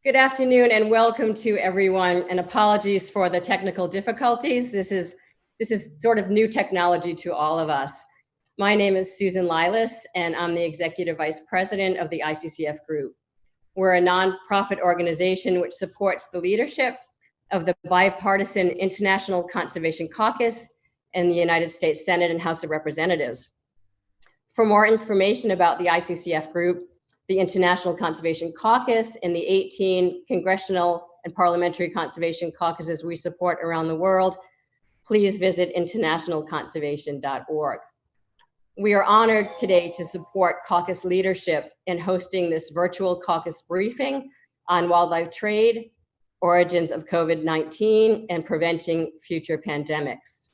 Good afternoon and welcome to everyone, and apologies for the technical difficulties. This is sort of new technology to all of us. My name is Susan Lilas and I'm the Executive Vice President of the ICCF Group. We're a nonprofit organization which supports the leadership of the bipartisan International Conservation Caucus in the United States Senate and House of Representatives. For more information about the ICCF Group, the International Conservation Caucus, and the 18 Congressional and Parliamentary Conservation Caucuses we support around the world, please visit internationalconservation.org. We are honored today to support caucus leadership in hosting this virtual caucus briefing on wildlife trade, origins of COVID-19, and preventing future pandemics.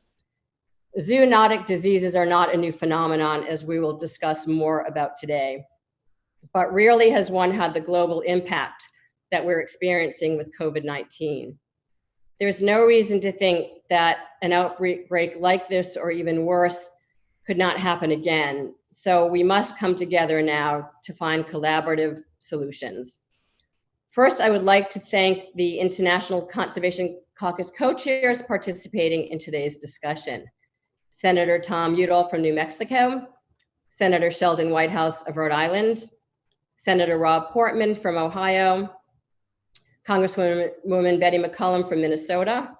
Zoonotic diseases are not a new phenomenon, as we will discuss more about today. But rarely has one had the global impact that we're experiencing with COVID-19. There's no reason to think that an outbreak like this, or even worse, could not happen again. So we must come together now to find collaborative solutions. First, I would like to thank the International Conservation Caucus co-chairs participating in today's discussion. Senator Tom Udall from New Mexico, Senator Sheldon Whitehouse of Rhode Island, Senator Rob Portman from Ohio, Congresswoman Betty McCollum from Minnesota,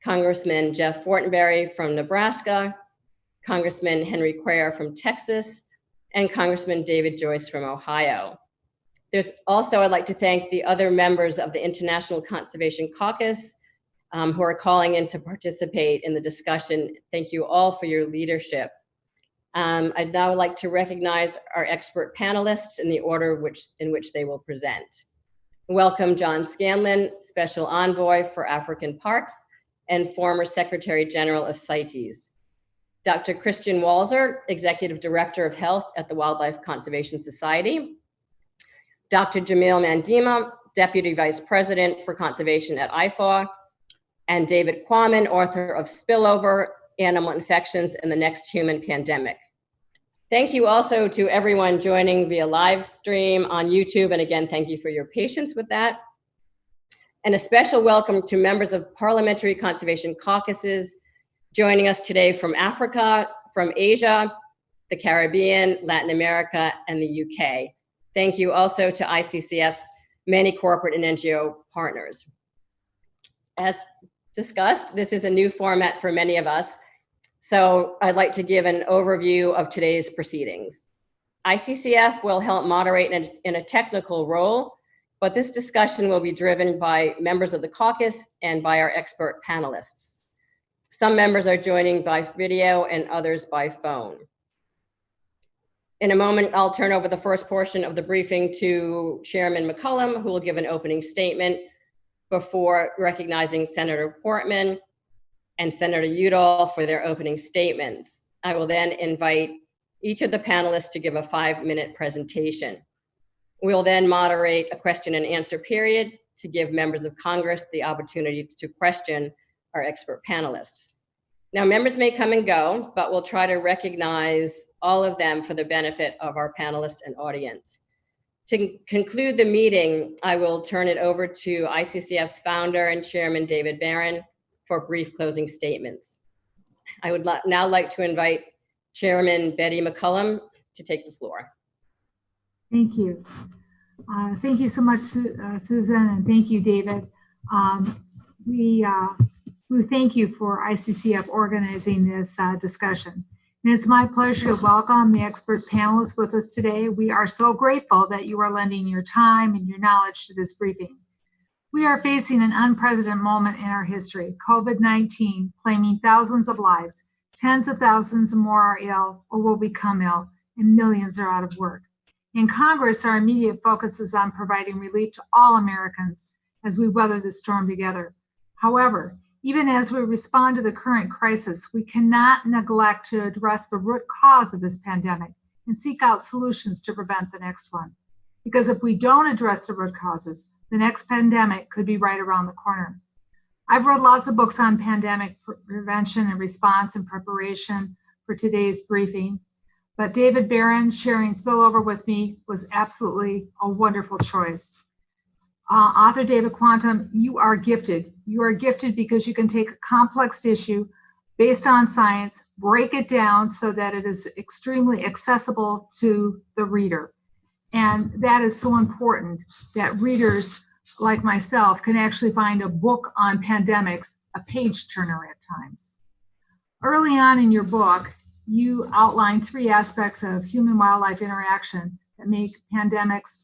Congressman Jeff Fortenberry from Nebraska, Congressman Henry Cuellar from Texas, and Congressman David Joyce from Ohio. There's also, I'd like to thank the other members of the International Conservation Caucus who are calling in to participate in the discussion. Thank you all for your leadership. I'd now like to recognize our expert panelists in the order in which they will present. Welcome John Scanlan, Special Envoy for African Parks and former Secretary General of CITES. Dr. Christian Walzer, Executive Director of Health at the Wildlife Conservation Society. Dr. Jammiel Mandima, Deputy Vice President for Conservation at IFAW. And David Quammen, author of Spillover, Animal Infections and the Next Human Pandemic. Thank you also to everyone joining via live stream on YouTube. And again, thank you for your patience with that. And a special welcome to members of Parliamentary Conservation Caucuses joining us today from Africa, from Asia, the Caribbean, Latin America, and the UK. Thank you also to ICCF's many corporate and NGO partners. As discussed, this is a new format for many of us. So I'd like to give an overview of today's proceedings. ICCF will help moderate in a technical role, but this discussion will be driven by members of the caucus and by our expert panelists. Some members are joining by video and others by phone. In a moment, I'll turn over the first portion of the briefing to Chairman McCollum, who will give an opening statement before recognizing Senator Portman and Senator Udall for their opening statements. I will then invite each of the panelists to give a 5-minute presentation. We'll then moderate a question and answer period to give members of Congress the opportunity to question our expert panelists. Now, members may come and go, but we'll try to recognize all of them for the benefit of our panelists and audience. To conclude the meeting, I will turn it over to ICCF's founder and chairman, David Barron, for brief closing statements. I would now like to invite Chairman Betty McCollum to take the floor. Thank you. Thank you so much, Susan, and thank you, David. We thank you for ICCF organizing this discussion. And it's my pleasure to welcome the expert panelists with us today. We are so grateful that you are lending your time and your knowledge to this briefing. We are facing an unprecedented moment in our history, COVID-19 claiming thousands of lives, tens of thousands more are ill or will become ill, and millions are out of work. In Congress, our immediate focus is on providing relief to all Americans as we weather the storm together. However, even as we respond to the current crisis, we cannot neglect to address the root cause of this pandemic and seek out solutions to prevent the next one. Because if we don't address the root causes, the next pandemic could be right around the corner. I've read lots of books on pandemic prevention and response and preparation for today's briefing, but David Barron sharing Spillover with me was absolutely a wonderful choice. Author David Quammen, you are gifted. You are gifted because you can take a complex issue based on science, break it down so that it is extremely accessible to the reader. And that is so important that readers like myself can actually find a book on pandemics, a page turner at times. Early on in your book, you outline 3 aspects of human-wildlife interaction that make pandemics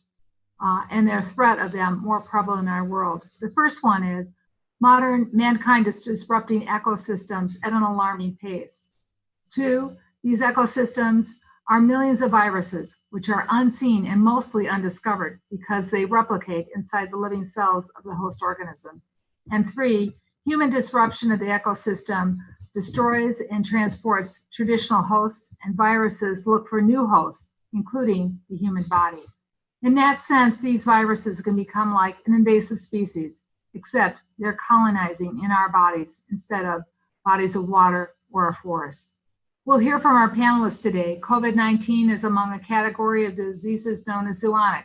and their threat of them more prevalent in our world. The first one is modern mankind is disrupting ecosystems at an alarming pace. 2, these ecosystems are millions of viruses, which are unseen and mostly undiscovered because they replicate inside the living cells of the host organism. And 3, human disruption of the ecosystem destroys and transports traditional hosts, and viruses look for new hosts, including the human body. In that sense, these viruses can become like an invasive species, except they're colonizing in our bodies instead of bodies of water or a forest. We'll hear from our panelists today. COVID-19 is among a category of diseases known as zoonotic,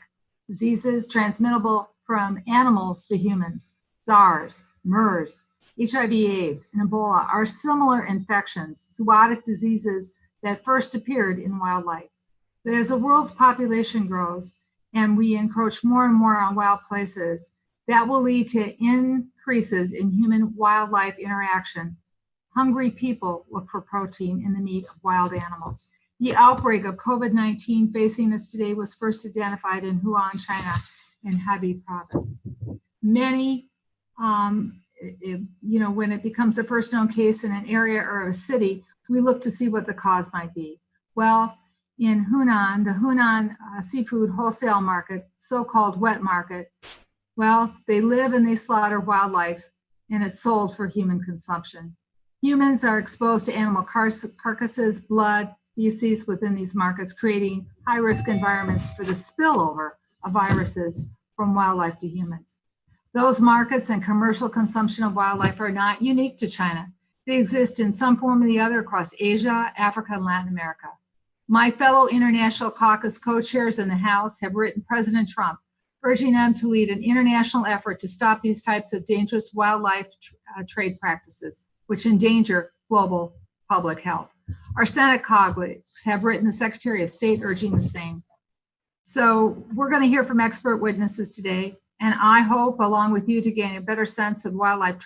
diseases transmittable from animals to humans. SARS, MERS, HIV/AIDS, and Ebola are similar infections, zoonotic diseases that first appeared in wildlife. But as the world's population grows and we encroach more and more on wild places, that will lead to increases in human-wildlife interaction. Hungry people look for protein in the meat of wild animals. The outbreak of COVID-19 facing us today was first identified in Wuhan, China, in Hebei province. Many, when it becomes the first known case in an area or a city, we look to see what the cause might be. Well, in Hunan, the Hunan seafood wholesale market, so-called wet market, well, they live and they slaughter wildlife and it's sold for human consumption. Humans are exposed to animal carcasses, blood, feces within these markets, creating high-risk environments for the spillover of viruses from wildlife to humans. Those markets and commercial consumption of wildlife are not unique to China. They exist in some form or the other across Asia, Africa, and Latin America. My fellow International Caucus co-chairs in the House have written President Trump, urging them to lead an international effort to stop these types of dangerous wildlife trade practices, which endanger global public health. Our Senate colleagues have written the Secretary of State urging the same. So we're going to hear from expert witnesses today, and I hope, along with you, to gain a better sense of wildlife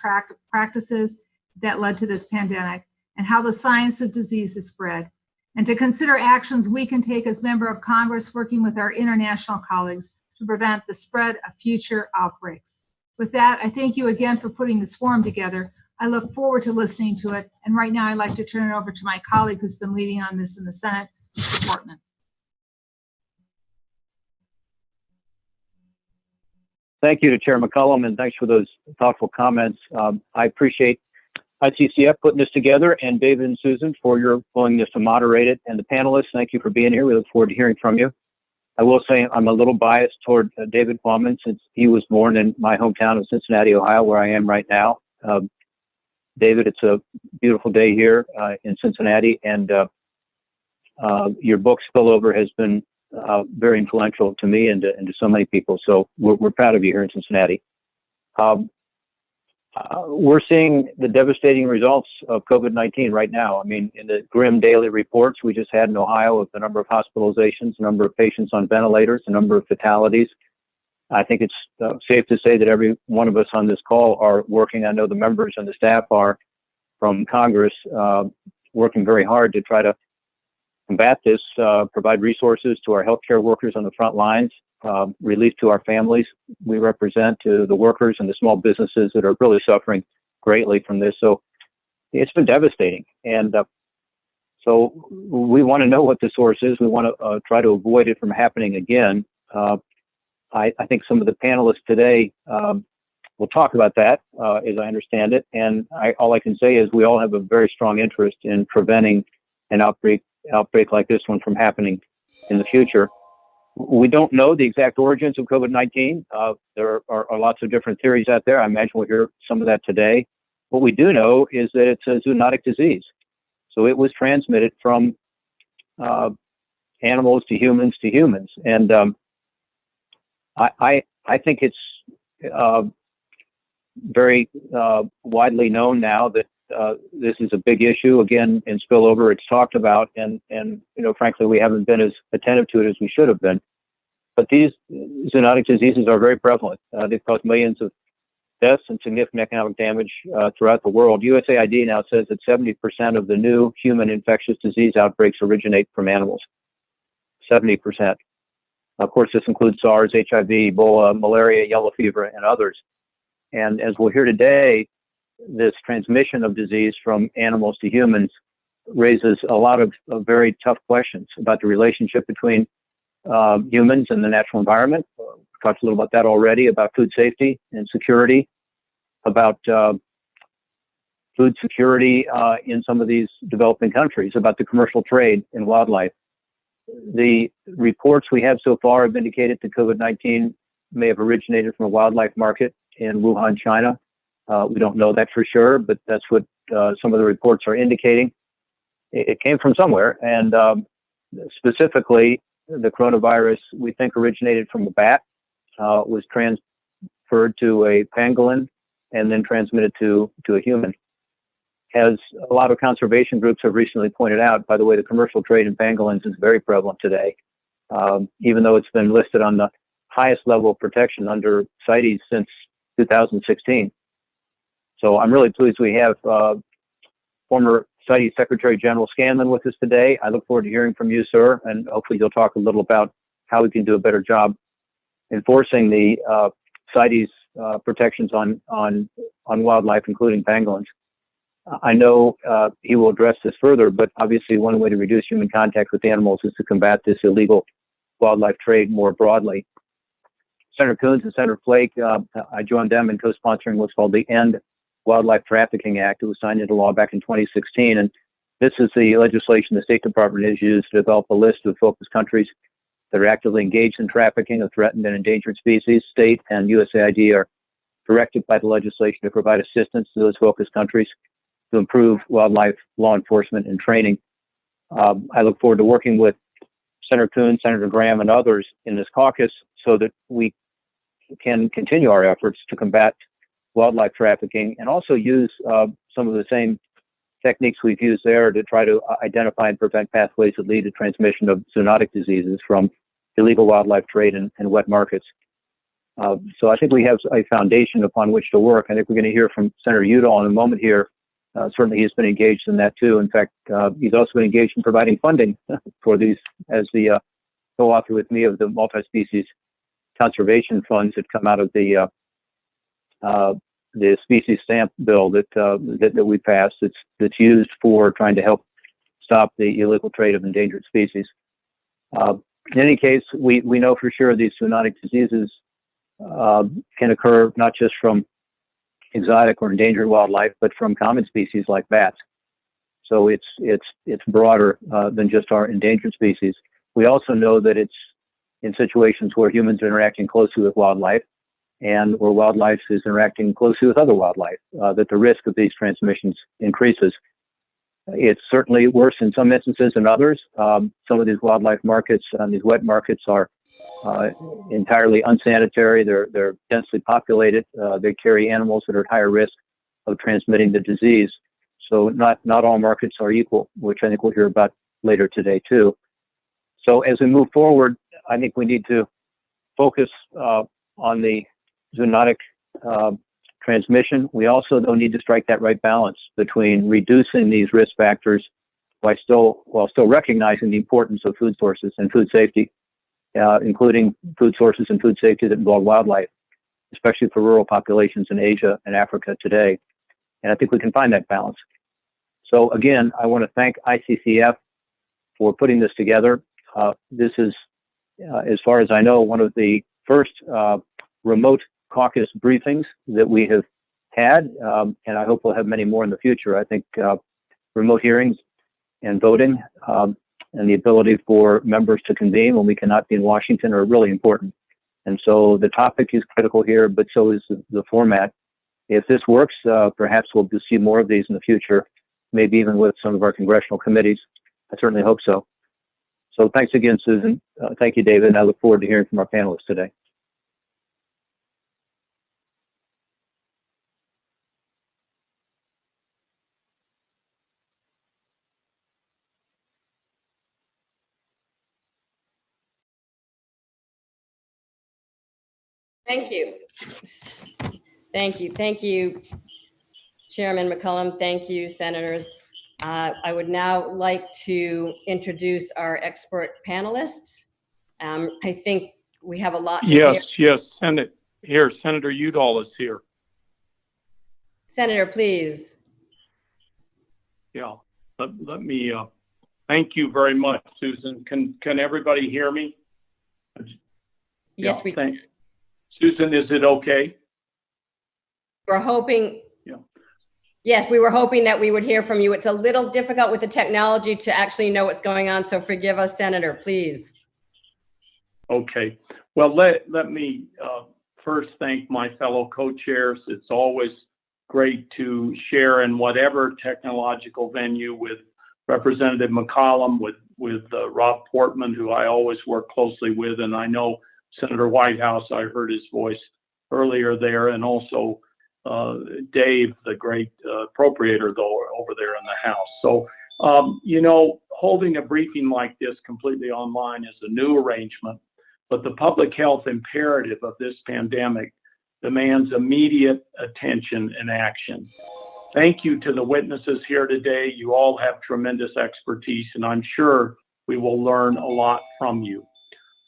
practices that led to this pandemic and how the science of disease is spread, and to consider actions we can take as member of Congress working with our international colleagues to prevent the spread of future outbreaks. With that, I thank you again for putting this forum together. I look forward to listening to it. And right now I'd like to turn it over to my colleague who's been leading on this in the Senate, Mr. Portman. Thank you to Chair McCollum, and thanks for those thoughtful comments. I appreciate ICCF putting this together, and David and Susan for your willingness to moderate it. And the panelists, thank you for being here. We look forward to hearing from you. I will say I'm a little biased toward David Quammen since he was born in my hometown of Cincinnati, Ohio, where I am right now. David, it's a beautiful day here in Cincinnati, and your book Spillover has been very influential to me and to so many people. So we're proud of you here in Cincinnati. We're seeing the devastating results of COVID-19 right now. I mean, in the grim daily reports we just had in Ohio of the number of hospitalizations, the number of patients on ventilators, the number of fatalities. I think it's safe to say that every one of us on this call are working. I know the members and the staff are from Congress working very hard to try to combat this, provide resources to our healthcare workers on the front lines, relief to our families we represent, to the workers and the small businesses that are really suffering greatly from this. So it's been devastating. And so we want to know what the source is. We want to try to avoid it from happening again. I think some of the panelists today will talk about that, as I understand it. And all I can say is we all have a very strong interest in preventing an outbreak like this one from happening in the future. We don't know the exact origins of COVID-19. There are lots of different theories out there. I imagine we'll hear some of that today. What we do know is that it's a zoonotic disease. So it was transmitted from animals to humans. And I think it's very widely known now that this is a big issue. Again, in spillover, it's talked about, and frankly, we haven't been as attentive to it as we should have been. But these zoonotic diseases are very prevalent. They've caused millions of deaths and significant economic damage throughout the world. USAID now says that 70% of the new human infectious disease outbreaks originate from animals. 70%. Of course, this includes SARS, HIV, Ebola, malaria, yellow fever, and others. And as we'll hear today, this transmission of disease from animals to humans raises a lot of very tough questions about the relationship between humans and the natural environment. We talked a little about that already, about food safety and security, about food security in some of these developing countries, about the commercial trade in wildlife. The reports we have so far have indicated that COVID-19 may have originated from a wildlife market in Wuhan, China. We don't know that for sure, but that's what some of the reports are indicating. It came from somewhere, and specifically, the coronavirus we think originated from a bat, was transferred to a pangolin, and then transmitted to a human. As a lot of conservation groups have recently pointed out, by the way, the commercial trade in pangolins is very prevalent today, even though it's been listed on the highest level of protection under CITES since 2016. So I'm really pleased we have former CITES Secretary General Scanlan with us today. I look forward to hearing from you, sir, and hopefully you'll talk a little about how we can do a better job enforcing the CITES protections on wildlife, including pangolins. I know he will address this further, but obviously one way to reduce human contact with animals is to combat this illegal wildlife trade more broadly. Senator Coons and Senator Flake, I joined them in co-sponsoring what's called the End Wildlife Trafficking Act. It was signed into law back in 2016, and this is the legislation the State Department has used to develop a list of focus countries that are actively engaged in trafficking of threatened and endangered species. State and USAID are directed by the legislation to provide assistance to those focus countries to improve wildlife law enforcement and training. I look forward to working with Senator Coons, Senator Graham, and others in this caucus so that we can continue our efforts to combat wildlife trafficking and also use some of the same techniques we've used there to try to identify and prevent pathways that lead to transmission of zoonotic diseases from illegal wildlife trade and wet markets. So I think we have a foundation upon which to work. I think we're going to hear from Senator Udall in a moment here. Certainly he's been engaged in that too. In fact, he's also been engaged in providing funding for these as the co-author with me of the multi-species conservation funds that come out of the species stamp bill that we passed. That's used for trying to help stop the illegal trade of endangered species. In any case, we know for sure these zoonotic diseases can occur not just from exotic or endangered wildlife, but from common species like bats. So it's broader than just our endangered species. We also know that it's in situations where humans are interacting closely with wildlife and where wildlife is interacting closely with other wildlife, that the risk of these transmissions increases. It's certainly worse in some instances than others. Some of these wildlife markets, these wet markets, are entirely unsanitary. They're densely populated. They carry animals that are at higher risk of transmitting the disease. So not all markets are equal, which I think we'll hear about later today too. So as we move forward, I think we need to focus on the zoonotic transmission. We also, though, need to strike that right balance between reducing these risk factors while still recognizing the importance of food sources and food safety, including food sources and food safety that involve wildlife, especially for rural populations in Asia and Africa today. And I think we can find that balance. So again, I want to thank ICCF for putting this together. This is, as far as I know, one of the first remote caucus briefings that we have had, and I hope we'll have many more in the future. I think remote hearings and voting and the ability for members to convene when we cannot be in Washington are really important. And so the topic is critical here, but so is the format. If this works, perhaps we'll see more of these in the future, maybe even with some of our congressional committees. I certainly hope so. So thanks again, Susan. Thank you, David, and I look forward to hearing from our panelists today. Thank you. Thank you. Thank you, Chairman McCollum. Thank you, Senators. I would now like to introduce our expert panelists. I think we have a lot to hear. Yes, Senator Udall is here. Senator, please. Yeah, let me, thank you very much, Susan. Can everybody hear me? Yes, we can. Susan, is it okay? We're hoping. Yeah. Yes, we were hoping that we would hear from you. It's a little difficult with the technology to actually know what's going on, so forgive us, Senator, please. Okay. Well, let me first thank my fellow co-chairs. It's always great to share in whatever technological venue with Representative McCollum, with Rob Portman, who I always work closely with, and I know Senator Whitehouse, I heard his voice earlier there, and also Dave, the great appropriator, though, over there in the House. So, you know, holding a briefing like this completely online is a new arrangement, but the public health imperative of this pandemic demands immediate attention and action. Thank you to the witnesses here today. You all have tremendous expertise, and I'm sure we will learn a lot from you.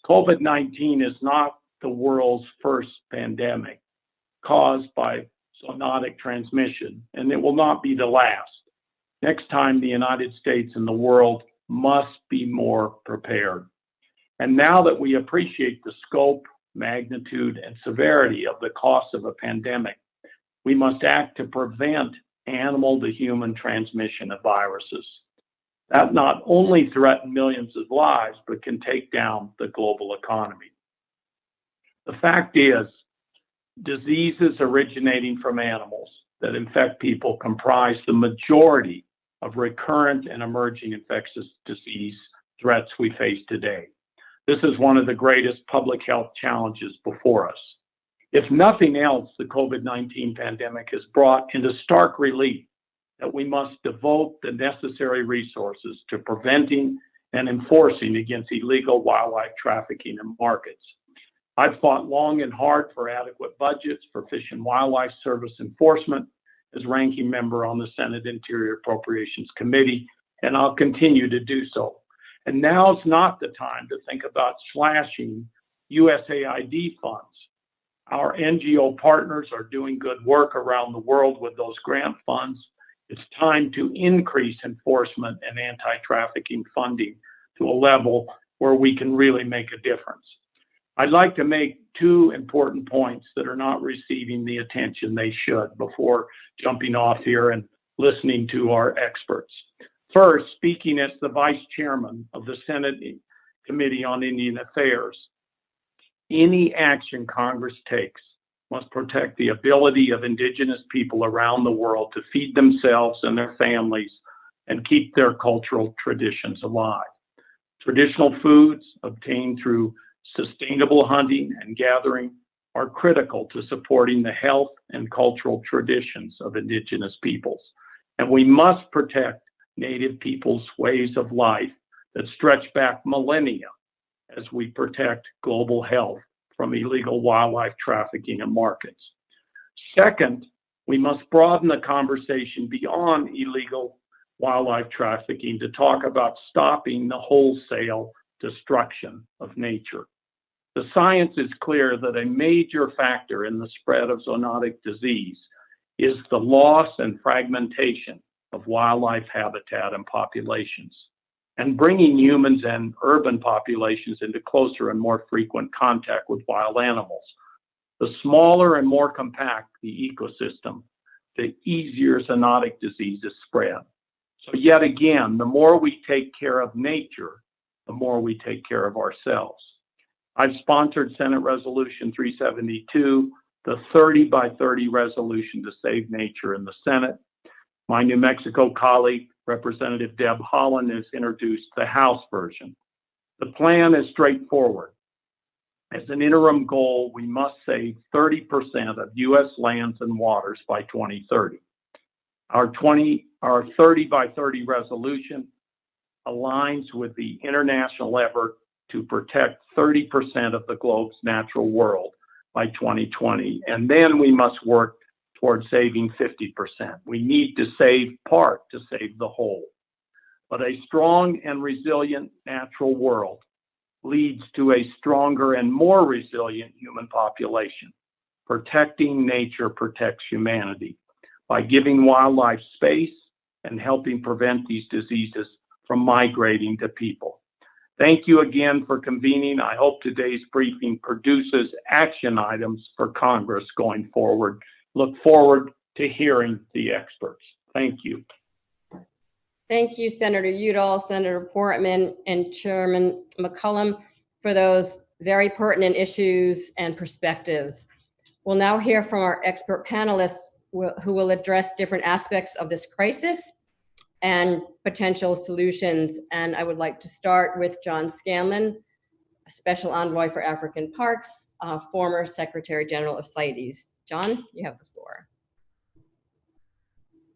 COVID-19 is not the world's first pandemic caused by zoonotic transmission, and it will not be the last. Next time, the United States and the world must be more prepared. And now that we appreciate the scope, magnitude, and severity of the cost of a pandemic, we must act to prevent animal to human transmission of viruses. That not only threaten millions of lives, but can take down the global economy. The fact is, diseases originating from animals that infect people comprise the majority of recurrent and emerging infectious disease threats we face today. This is one of the greatest public health challenges before us. If nothing else, the COVID-19 pandemic has brought into stark relief that we must devote the necessary resources to preventing and enforcing against illegal wildlife trafficking in markets. I've fought long and hard for adequate budgets for Fish and Wildlife Service enforcement as ranking member on the Senate Interior Appropriations Committee, and I'll continue to do so. And now's not the time to think about slashing USAID funds. Our NGO partners are doing good work around the world with those grant funds. It's time to increase enforcement and anti-trafficking funding to a level where we can really make a difference. I'd like to make two important points that are not receiving the attention they should before jumping off here and listening to our experts. First, speaking as the Vice Chairman of the Senate Committee on Indian Affairs, any action Congress takes must protect the ability of Indigenous people around the world to feed themselves and their families and keep their cultural traditions alive. Traditional foods obtained through sustainable hunting and gathering are critical to supporting the health and cultural traditions of Indigenous peoples. And we must protect Native peoples' ways of life that stretch back millennia as we protect global health from illegal wildlife trafficking in markets. Second, we must broaden the conversation beyond illegal wildlife trafficking to talk about stopping the wholesale destruction of nature. The science is clear that a major factor in the spread of zoonotic disease is the loss and fragmentation of wildlife habitat and populations, and bringing humans and urban populations into closer and more frequent contact with wild animals. The smaller and more compact the ecosystem, the easier zoonotic diseases spread. So yet again, the more we take care of nature, the more we take care of ourselves. I've sponsored Senate Resolution 372, the 30 by 30 resolution to save nature in the Senate. My New Mexico colleague, Representative Deb Haaland, has introduced the House version. The plan is straightforward. As an interim goal, we must save 30% of U.S. lands and waters by 2030. Our 30 by 30 resolution aligns with the international effort to protect 30% of the globe's natural world by 2020. And then we must work towards saving 50%. We need to save part to save the whole. But a strong and resilient natural world leads to a stronger and more resilient human population. Protecting nature protects humanity by giving wildlife space and helping prevent these diseases from migrating to people. Thank you again for convening. I hope today's briefing produces action items for Congress going forward. Look forward to hearing the experts. Thank you. Thank you, Senator Udall, Senator Portman, and Chairman McCollum for those very pertinent issues and perspectives. We'll now hear from our expert panelists who will address different aspects of this crisis and potential solutions. And I would like to start with John Scanlan, Special Envoy for African Parks, former Secretary General of CITES. John, you have the floor.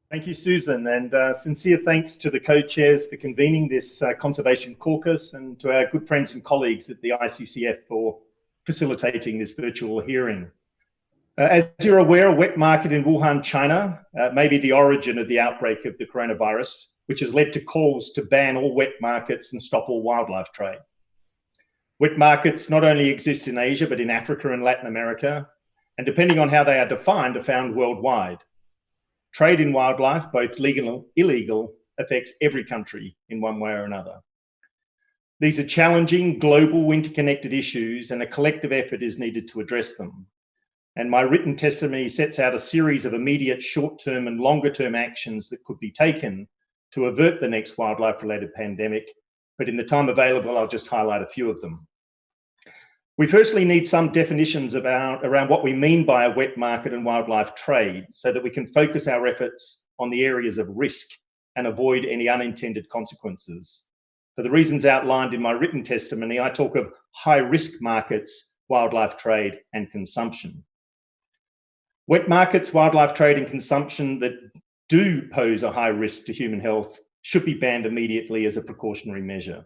Thank you, Susan, and sincere thanks to the co-chairs for convening this Conservation Caucus and to our good friends and colleagues at the ICCF for facilitating this virtual hearing. As you're aware, a wet market in Wuhan, China may be the origin of the outbreak of the coronavirus, which has led to calls to ban all wet markets and stop all wildlife trade. Wet markets not only exist in Asia, but in Africa and Latin America, and depending on how they are defined, are found worldwide. Trade in wildlife, both legal and illegal, affects every country in one way or another. These are challenging, global, interconnected issues, and a collective effort is needed to address them. And my written testimony sets out a series of immediate short-term and longer-term actions that could be taken to avert the next wildlife-related pandemic. But in the time available, I'll just highlight a few of them. We firstly need some definitions around what we mean by a wet market and wildlife trade so that we can focus our efforts on the areas of risk and avoid any unintended consequences. For the reasons outlined in my written testimony, I talk of high-risk markets, wildlife trade, and consumption. Wet markets, wildlife trade, and consumption that do pose a high risk to human health should be banned immediately as a precautionary measure.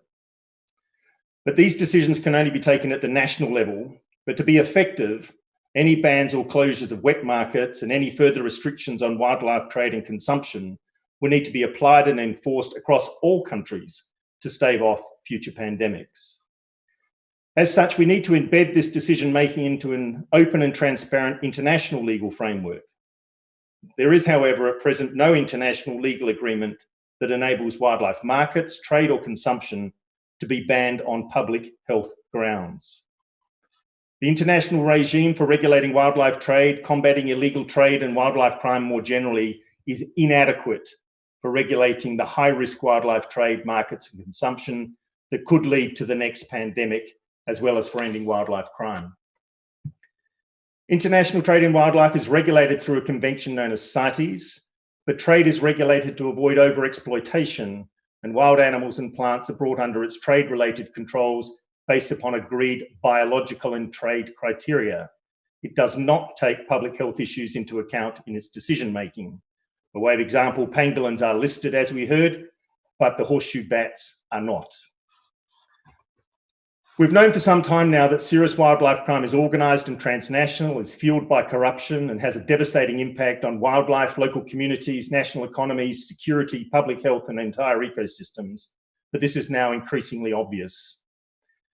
But these decisions can only be taken at the national level. But to be effective, any bans or closures of wet markets and any further restrictions on wildlife trade and consumption will need to be applied and enforced across all countries to stave off future pandemics. As such, we need to embed this decision-making into an open and transparent international legal framework. There is, however, at present no international legal agreement that enables wildlife markets, trade, or consumption to be banned on public health grounds. The international regime for regulating wildlife trade, combating illegal trade and wildlife crime more generally is inadequate for regulating the high-risk wildlife trade markets and consumption that could lead to the next pandemic, as well as for ending wildlife crime. International trade in wildlife is regulated through a convention known as CITES, but trade is regulated to avoid overexploitation, and wild animals and plants are brought under its trade-related controls based upon agreed biological and trade criteria. It does not take public health issues into account in its decision-making. By way of example, pangolins are listed, as we heard, but the horseshoe bats are not. We've known for some time now that serious wildlife crime is organised and transnational, is fuelled by corruption, and has a devastating impact on wildlife, local communities, national economies, security, public health, and entire ecosystems. But this is now increasingly obvious.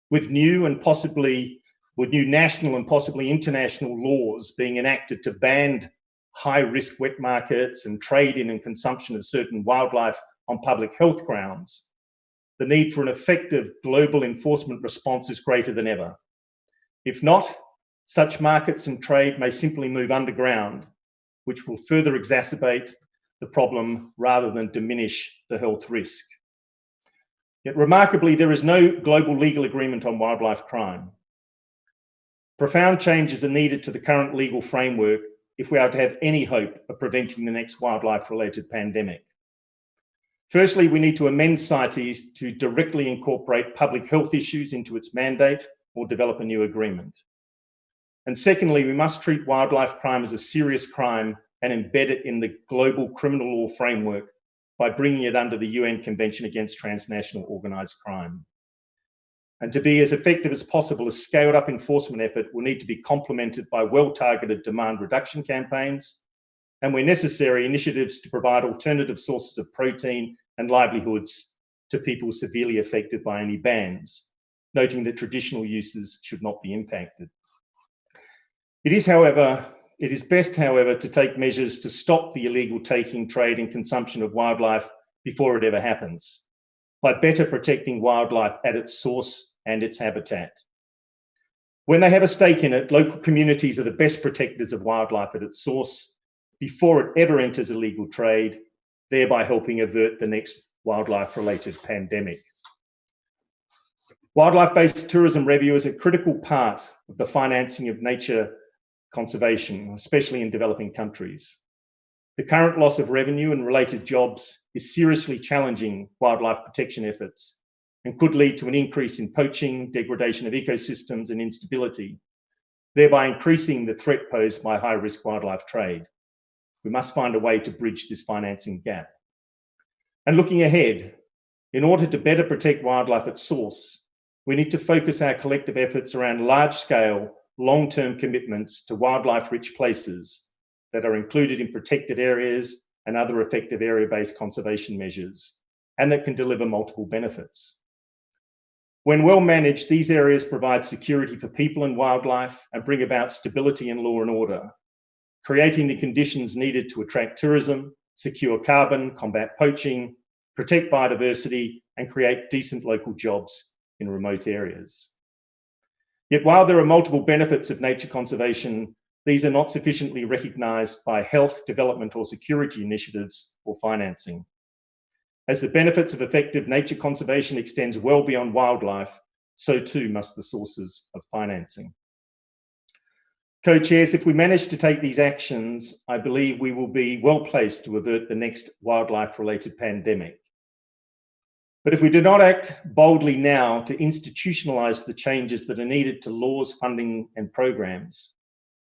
With new national and possibly international laws being enacted to ban high-risk wet markets and trade in and consumption of certain wildlife on public health grounds, the need for an effective global enforcement response is greater than ever. If not, such markets and trade may simply move underground, which will further exacerbate the problem rather than diminish the health risk. Yet remarkably, there is no global legal agreement on wildlife crime. Profound changes are needed to the current legal framework if we are to have any hope of preventing the next wildlife-related pandemic. Firstly, we need to amend CITES to directly incorporate public health issues into its mandate or develop a new agreement. And secondly, we must treat wildlife crime as a serious crime and embed it in the global criminal law framework by bringing it under the UN Convention Against Transnational Organised Crime. And to be as effective as possible, a scaled up enforcement effort will need to be complemented by well-targeted demand reduction campaigns, and where necessary, initiatives to provide alternative sources of protein and livelihoods to people severely affected by any bans, noting that traditional uses should not be impacted. It is best, however, to take measures to stop the illegal taking, trade and consumption of wildlife before it ever happens, by better protecting wildlife at its source and its habitat. When they have a stake in it, local communities are the best protectors of wildlife at its source before it ever enters illegal trade, thereby helping avert the next wildlife-related pandemic. Wildlife-based tourism revenue is a critical part of the financing of nature conservation, especially in developing countries. The current loss of revenue and related jobs is seriously challenging wildlife protection efforts and could lead to an increase in poaching, degradation of ecosystems and instability, thereby increasing the threat posed by high-risk wildlife trade. We must find a way to bridge this financing gap. And looking ahead, in order to better protect wildlife at source, we need to focus our collective efforts around large-scale, long-term commitments to wildlife-rich places that are included in protected areas and other effective area-based conservation measures, and that can deliver multiple benefits. When well managed, these areas provide security for people and wildlife and bring about stability and law and order, creating the conditions needed to attract tourism, secure carbon, combat poaching, protect biodiversity, and create decent local jobs in remote areas. Yet while there are multiple benefits of nature conservation, these are not sufficiently recognised by health, development, or security initiatives or financing. As the benefits of effective nature conservation extends well beyond wildlife, so too must the sources of financing. Co-chairs, if we manage to take these actions, I believe we will be well placed to avert the next wildlife-related pandemic. But if we do not act boldly now to institutionalise the changes that are needed to laws, funding, and programs,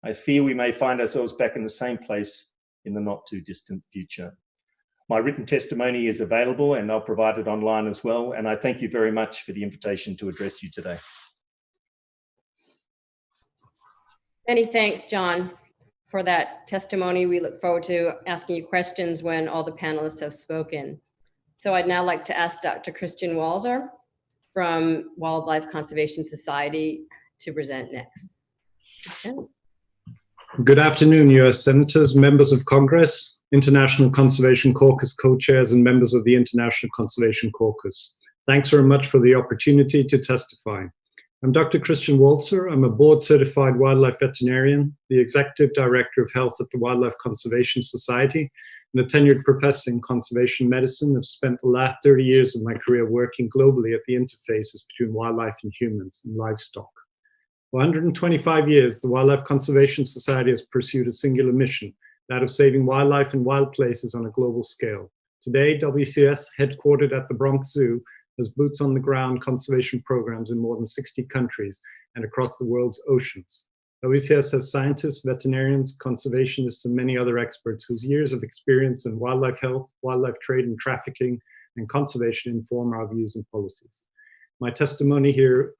I fear we may find ourselves back in the same place in the not too distant future. My written testimony is available and I'll provide it online as well. And I thank you very much for the invitation to address you today. Many thanks, John, for that testimony. We look forward to asking you questions when all the panelists have spoken. So I'd now like to ask Dr. Christian Walzer from Wildlife Conservation Society to present next. Christian. Good afternoon, US Senators, members of Congress, International Conservation Caucus co-chairs, and members of the International Conservation Caucus. Thanks very much for the opportunity to testify. I'm Dr. Christian Walzer. I'm a board-certified wildlife veterinarian, the Executive Director of Health at the Wildlife Conservation Society, and a tenured professor in conservation medicine. I've spent the last 30 years of my career working globally at the interfaces between wildlife and humans and livestock. For 125 years, the Wildlife Conservation Society has pursued a singular mission, that of saving wildlife in wild places on a global scale. Today, WCS, headquartered at the Bronx Zoo, has boots on the ground conservation programs in more than 60 countries and across the world's oceans. WCS has scientists, veterinarians, conservationists, and many other experts whose years of experience in wildlife health, wildlife trade and trafficking, and conservation inform our views and policies. My testimony here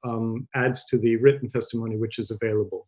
adds to the written testimony which is available.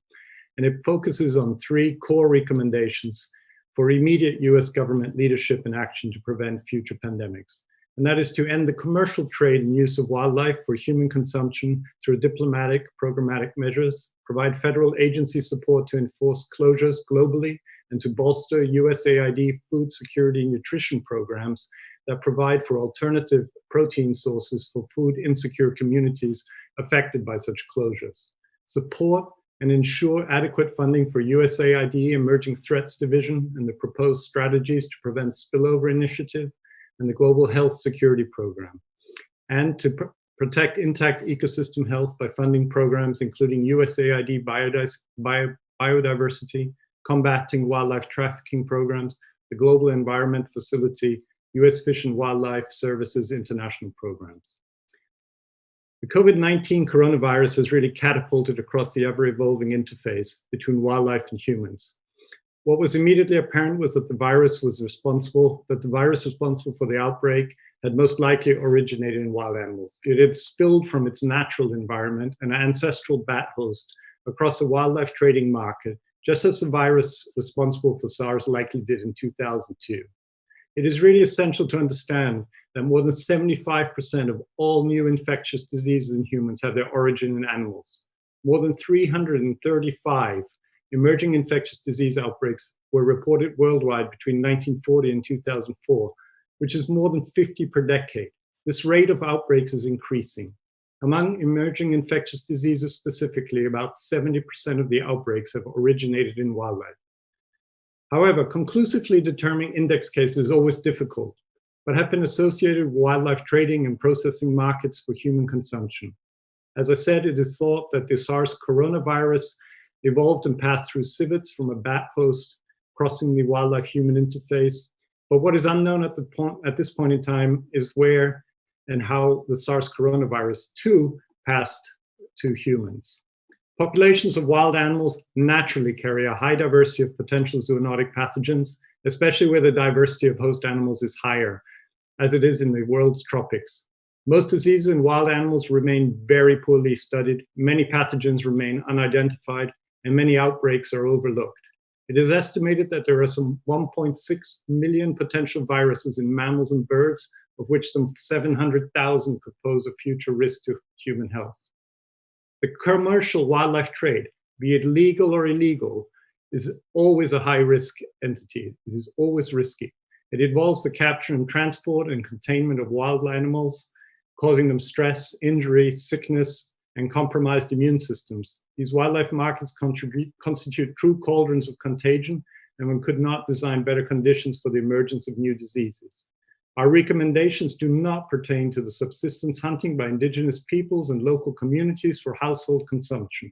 And it focuses on 3 core recommendations for immediate US government leadership and action to prevent future pandemics. And that is to end the commercial trade and use of wildlife for human consumption through diplomatic, programmatic measures, provide federal agency support to enforce closures globally, and to bolster USAID food security and nutrition programs that provide for alternative protein sources for food insecure communities affected by such closures. Support and ensure adequate funding for USAID Emerging Threats Division and the proposed strategies to prevent spillover initiative and the Global Health Security Program, and to protect intact ecosystem health by funding programs including USAID biodiversity, combating wildlife trafficking programs, the Global Environment Facility, US Fish and Wildlife Services international programs. The COVID-19 coronavirus has really catapulted across the ever-evolving interface between wildlife and humans. What was immediately apparent was that the virus responsible for the outbreak had most likely originated in wild animals. It had spilled from its natural environment, an ancestral bat host, across the wildlife trading market, just as the virus responsible for SARS likely did in 2002. It is really essential to understand that more than 75% of all new infectious diseases in humans have their origin in animals. More than 335 emerging infectious disease outbreaks were reported worldwide between 1940 and 2004, which is more than 50 per decade. This rate of outbreaks is increasing. Among emerging infectious diseases specifically, about 70% of the outbreaks have originated in wildlife. However, conclusively determining index cases is always difficult, but have been associated with wildlife trading and processing markets for human consumption. As I said, it is thought that the SARS coronavirus evolved and passed through civets from a bat host crossing the wildlife-human interface. But what is unknown at this point in time is where and how the SARS coronavirus too passed to humans. Populations of wild animals naturally carry a high diversity of potential zoonotic pathogens, especially where the diversity of host animals is higher, as it is in the world's tropics. Most diseases in wild animals remain very poorly studied, many pathogens remain unidentified, and many outbreaks are overlooked. It is estimated that there are some 1.6 million potential viruses in mammals and birds, of which some 700,000 could pose a future risk to human health. The commercial wildlife trade, be it legal or illegal, is always a high-risk entity. It is always risky. It involves the capture and transport and containment of wild animals, causing them stress, injury, sickness, and compromised immune systems. These wildlife markets constitute true cauldrons of contagion, and one could not design better conditions for the emergence of new diseases. Our recommendations do not pertain to the subsistence hunting by indigenous peoples and local communities for household consumption.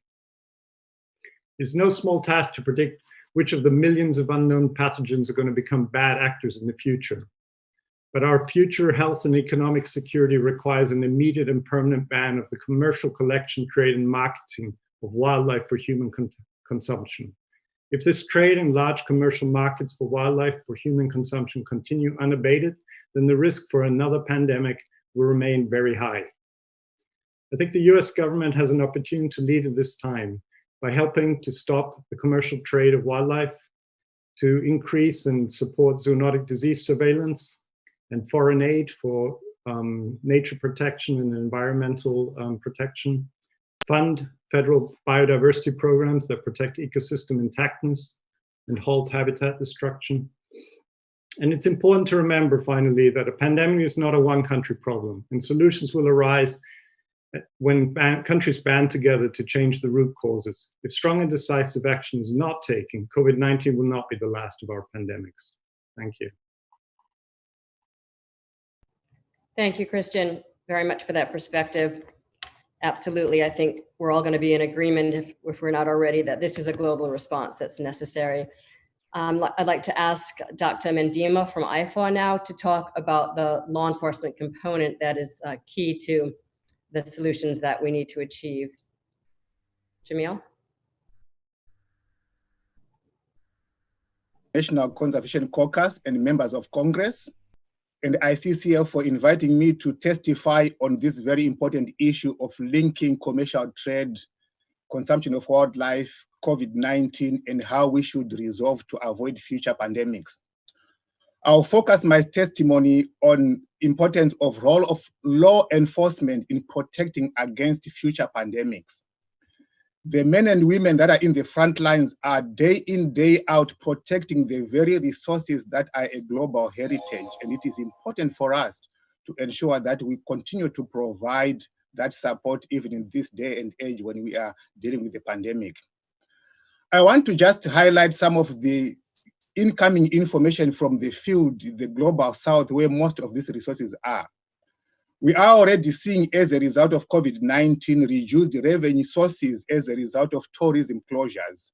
It's no small task to predict which of the millions of unknown pathogens are going to become bad actors in the future. But our future health and economic security requires an immediate and permanent ban of the commercial collection, trade, and marketing of wildlife for human consumption. If this trade and large commercial markets for wildlife for human consumption continue unabated, then the risk for another pandemic will remain very high. I think the US government has an opportunity to lead at this time by helping to stop the commercial trade of wildlife, to increase and support zoonotic disease surveillance and foreign aid for nature protection and environmental protection, fund federal biodiversity programs that protect ecosystem intactness and halt habitat destruction. And it's important to remember, finally, that a pandemic is not a one-country problem, and solutions will arise when countries band together to change the root causes. If strong and decisive action is not taken, COVID-19 will not be the last of our pandemics. Thank you. Thank you, Christian, very much for that perspective. Absolutely, I think we're all going to be in agreement, if we're not already, that this is a global response that's necessary. I'd like to ask Dr. Mandima from IFAW now to talk about the law enforcement component that is key to the solutions that we need to achieve. Jammiel? International Conservation Caucus and members of Congress, and ICCF for inviting me to testify on this very important issue of linking commercial trade, consumption of wildlife, COVID-19, and how we should resolve to avoid future pandemics. I'll focus my testimony on importance of role of law enforcement in protecting against future pandemics. The men and women that are in the front lines are day in, day out protecting the very resources that are a global heritage. And it is important for us to ensure that we continue to provide that support even in this day and age when we are dealing with the pandemic. I want to just highlight some of the incoming information from the field, the global south, where most of these resources are. We are already seeing, as a result of COVID-19, reduced revenue sources as a result of tourism closures.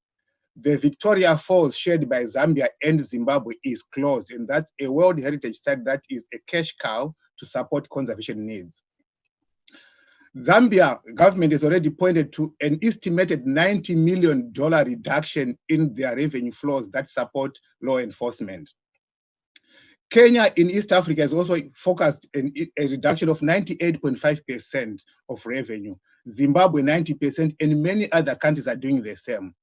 The Victoria Falls, shared by Zambia and Zimbabwe, is closed, and that's a World Heritage Site that is a cash cow to support conservation needs. Zambia government has already pointed to an estimated $90 million reduction in their revenue flows that support law enforcement. Kenya in East Africa has also focused on a reduction of 98.5% of revenue. Zimbabwe 90%, and many other countries are doing the same.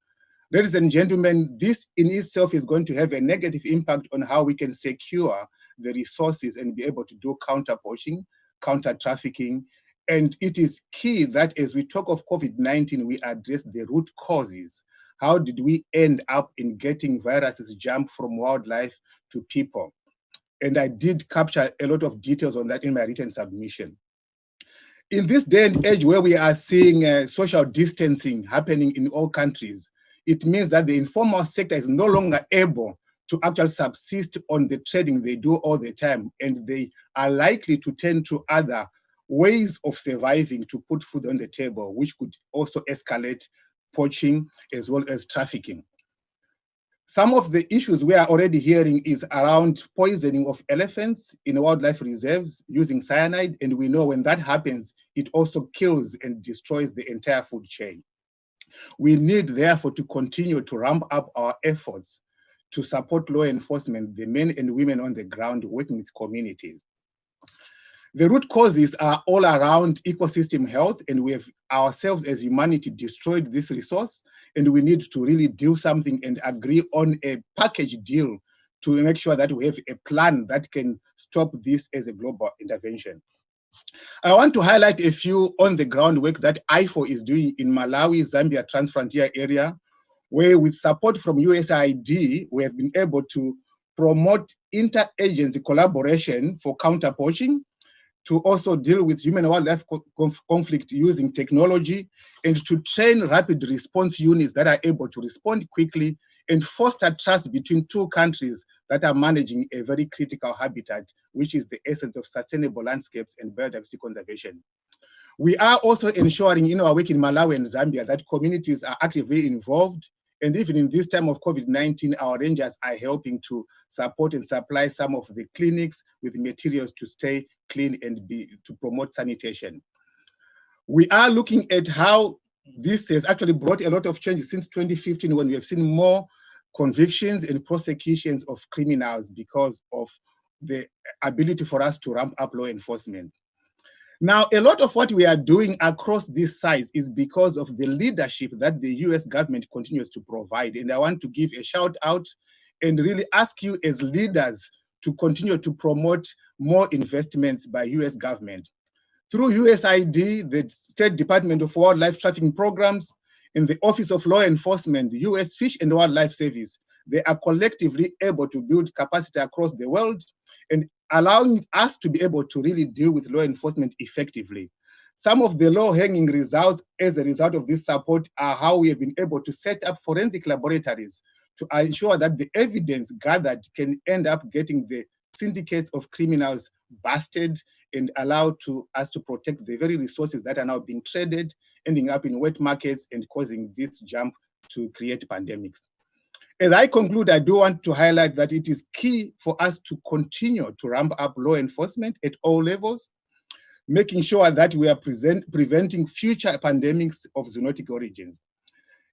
Ladies and gentlemen, this in itself is going to have a negative impact on how we can secure the resources and be able to do counter-poaching, counter-trafficking. And it is key that as we talk of COVID-19, we address the root causes. How did we end up in getting viruses jump from wildlife to people? And I did capture a lot of details on that in my written submission. In this day and age where we are seeing social distancing happening in all countries, it means that the informal sector is no longer able to actually subsist on the trading they do all the time, and they are likely to turn to other ways of surviving to put food on the table, which could also escalate poaching as well as trafficking. Some of the issues we are already hearing is around poisoning of elephants in wildlife reserves using cyanide, and we know when that happens, it also kills and destroys the entire food chain. We need, therefore, to continue to ramp up our efforts to support law enforcement, the men and women on the ground working with communities. The root causes are all around ecosystem health, and we have ourselves as humanity destroyed this resource, and we need to really do something and agree on a package deal to make sure that we have a plan that can stop this as a global intervention. I want to highlight a few on-the-ground work that IFO is doing in Malawi, Zambia, Transfrontier area, where with support from USAID, we have been able to promote inter-agency collaboration for counter-poaching, to also deal with human-wildlife conflict using technology, and to train rapid response units that are able to respond quickly and foster trust between two countries that are managing a very critical habitat, which is the essence of sustainable landscapes and biodiversity conservation. We are also ensuring in our work in Malawi and Zambia that communities are actively involved. And even in this time of COVID-19, our rangers are helping to support and supply some of the clinics with materials to stay clean and to promote sanitation. We are looking at how this has actually brought a lot of changes since 2015, when we have seen more convictions and prosecutions of criminals because of the ability for us to ramp up law enforcement. Now, a lot of what we are doing across these sites is because of the leadership that the US government continues to provide. And I want to give a shout out and really ask you as leaders to continue to promote more investments by US government. Through USAID, the State Department of Wildlife Trafficking Programs, and the Office of Law Enforcement, the US Fish and Wildlife Service, they are collectively able to build capacity across the world and allowing us to be able to really deal with law enforcement effectively. Some of the low-hanging results as a result of this support are how we have been able to set up forensic laboratories to ensure that the evidence gathered can end up getting the syndicates of criminals busted and allow us to protect the very resources that are now being traded, ending up in wet markets and causing this jump to create pandemics. As I conclude, I do want to highlight that it is key for us to continue to ramp up law enforcement at all levels, making sure that we are preventing future pandemics of zoonotic origins.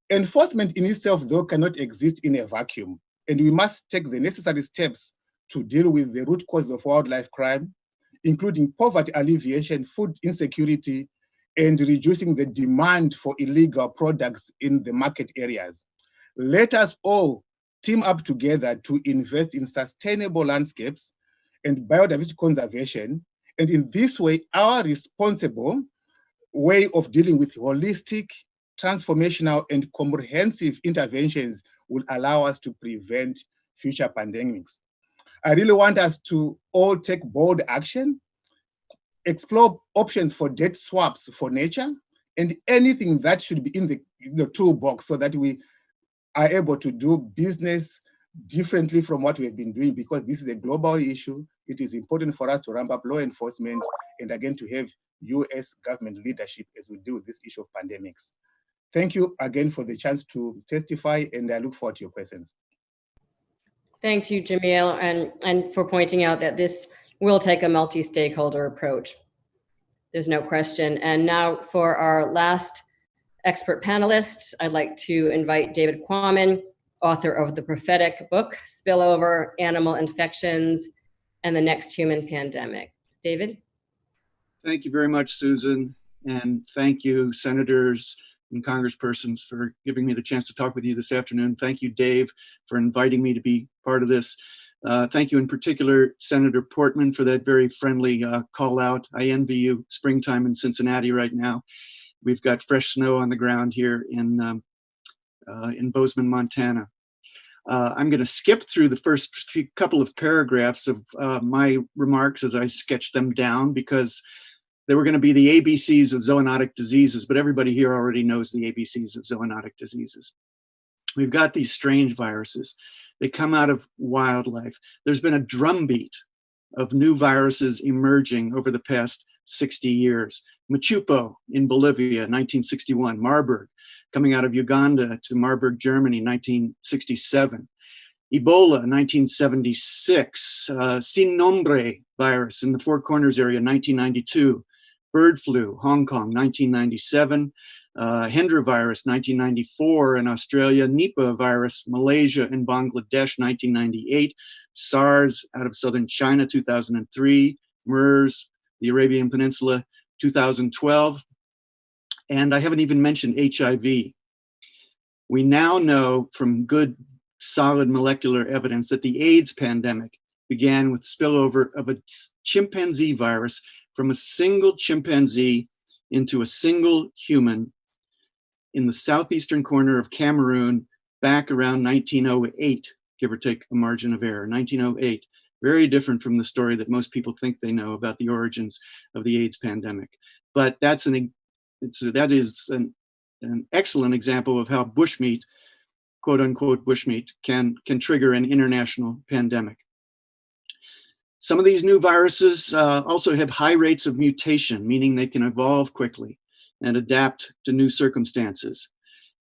Enforcement in itself, though, cannot exist in a vacuum, and we must take the necessary steps to deal with the root causes of wildlife crime, including poverty alleviation, food insecurity, and reducing the demand for illegal products in the market areas. Let us all team up together to invest in sustainable landscapes and biodiversity conservation. And in this way, our responsible way of dealing with holistic, transformational, and comprehensive interventions will allow us to prevent future pandemics. I really want us to all take bold action, explore options for debt swaps for nature, and anything that should be in the toolbox so that we are able to do business differently from what we have been doing, because this is a global issue. It is important for us to ramp up law enforcement and again to have US government leadership as we deal with this issue of pandemics. Thank you again for the chance to testify, and I look forward to your questions. Thank you, Jammiel, and for pointing out that this will take a multi-stakeholder approach. There's no question. And now for our last expert panelists, I'd like to invite David Quammen, author of the prophetic book, Spillover, Animal Infections, and the next human pandemic. David? Thank you very much, Susan. And thank you, senators and congresspersons, for giving me the chance to talk with you this afternoon. Thank you, Dave, for inviting me to be part of this. Thank you in particular, Senator Portman, for that very friendly call out. I envy you springtime in Cincinnati right now. We've got fresh snow on the ground here in Bozeman, Montana. I'm going to skip through the first couple of paragraphs of my remarks as I sketch them down, because they were going to be the ABCs of zoonotic diseases, but everybody here already knows the ABCs of zoonotic diseases. We've got these strange viruses. They come out of wildlife. There's been a drumbeat of new viruses emerging over the past 60 years. Machupo in Bolivia, 1961. Marburg, coming out of Uganda to Marburg, Germany, 1967. Ebola, 1976. Sin nombre virus in the Four Corners area, 1992. Bird flu, Hong Kong, 1997. Hendra virus, 1994 in Australia. Nipah virus, Malaysia and Bangladesh, 1998. SARS out of southern China, 2003. MERS, the Arabian Peninsula, 2012. And I haven't even mentioned HIV. We now know from good, solid molecular evidence that the AIDS pandemic began with spillover of a chimpanzee virus from a single chimpanzee into a single human in the southeastern corner of Cameroon back around 1908, give or take a margin of error, 1908. Very different from the story that most people think they know about the origins of the AIDS pandemic. But that is an excellent example of how bushmeat, quote unquote bushmeat, can trigger an international pandemic. Some of these new viruses also have high rates of mutation, meaning they can evolve quickly and adapt to new circumstances.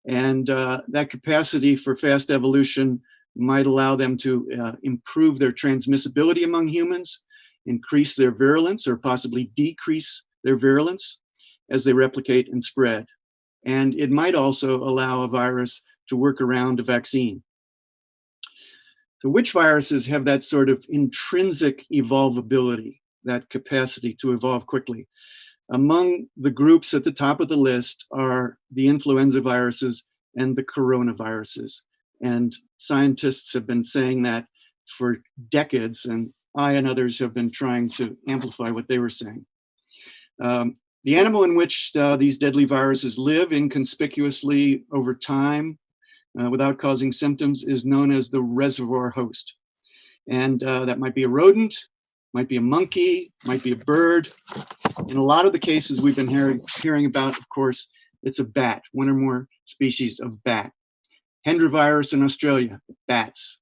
And that capacity for fast evolution might allow them to improve their transmissibility among humans, increase their virulence, or possibly decrease their virulence as they replicate and spread. And it might also allow a virus to work around a vaccine. So which viruses have that sort of intrinsic evolvability, that capacity to evolve quickly? Among the groups at the top of the list are the influenza viruses and the coronaviruses. And scientists have been saying that for decades, and I and others have been trying to amplify what they were saying. The animal in which these deadly viruses live inconspicuously over time without causing symptoms is known as the reservoir host. And that might be a rodent, might be a monkey, might be a bird. In a lot of the cases we've been hearing about, of course, it's a bat, one or more species of bat. Hendra virus in Australia, bats.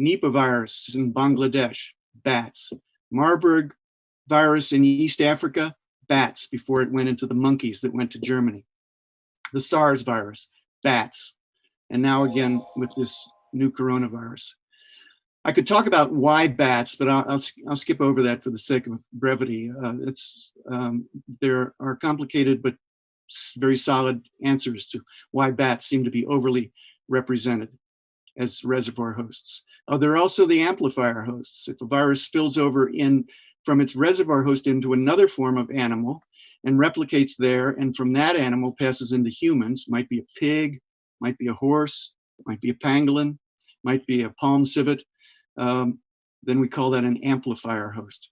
Nipah virus in Bangladesh, bats. Marburg virus in East Africa, bats before it went into the monkeys that went to Germany. The SARS virus, bats. And now again with this new coronavirus. I could talk about why bats, but I'll skip over that for the sake of brevity. There are complicated but very solid answers to why bats seem to be overly represented as reservoir hosts. There are also the amplifier hosts. If a virus spills over from its reservoir host into another form of animal and replicates there, and from that animal passes into humans, might be a pig, might be a horse, might be a pangolin, might be a palm civet, then we call that an amplifier host.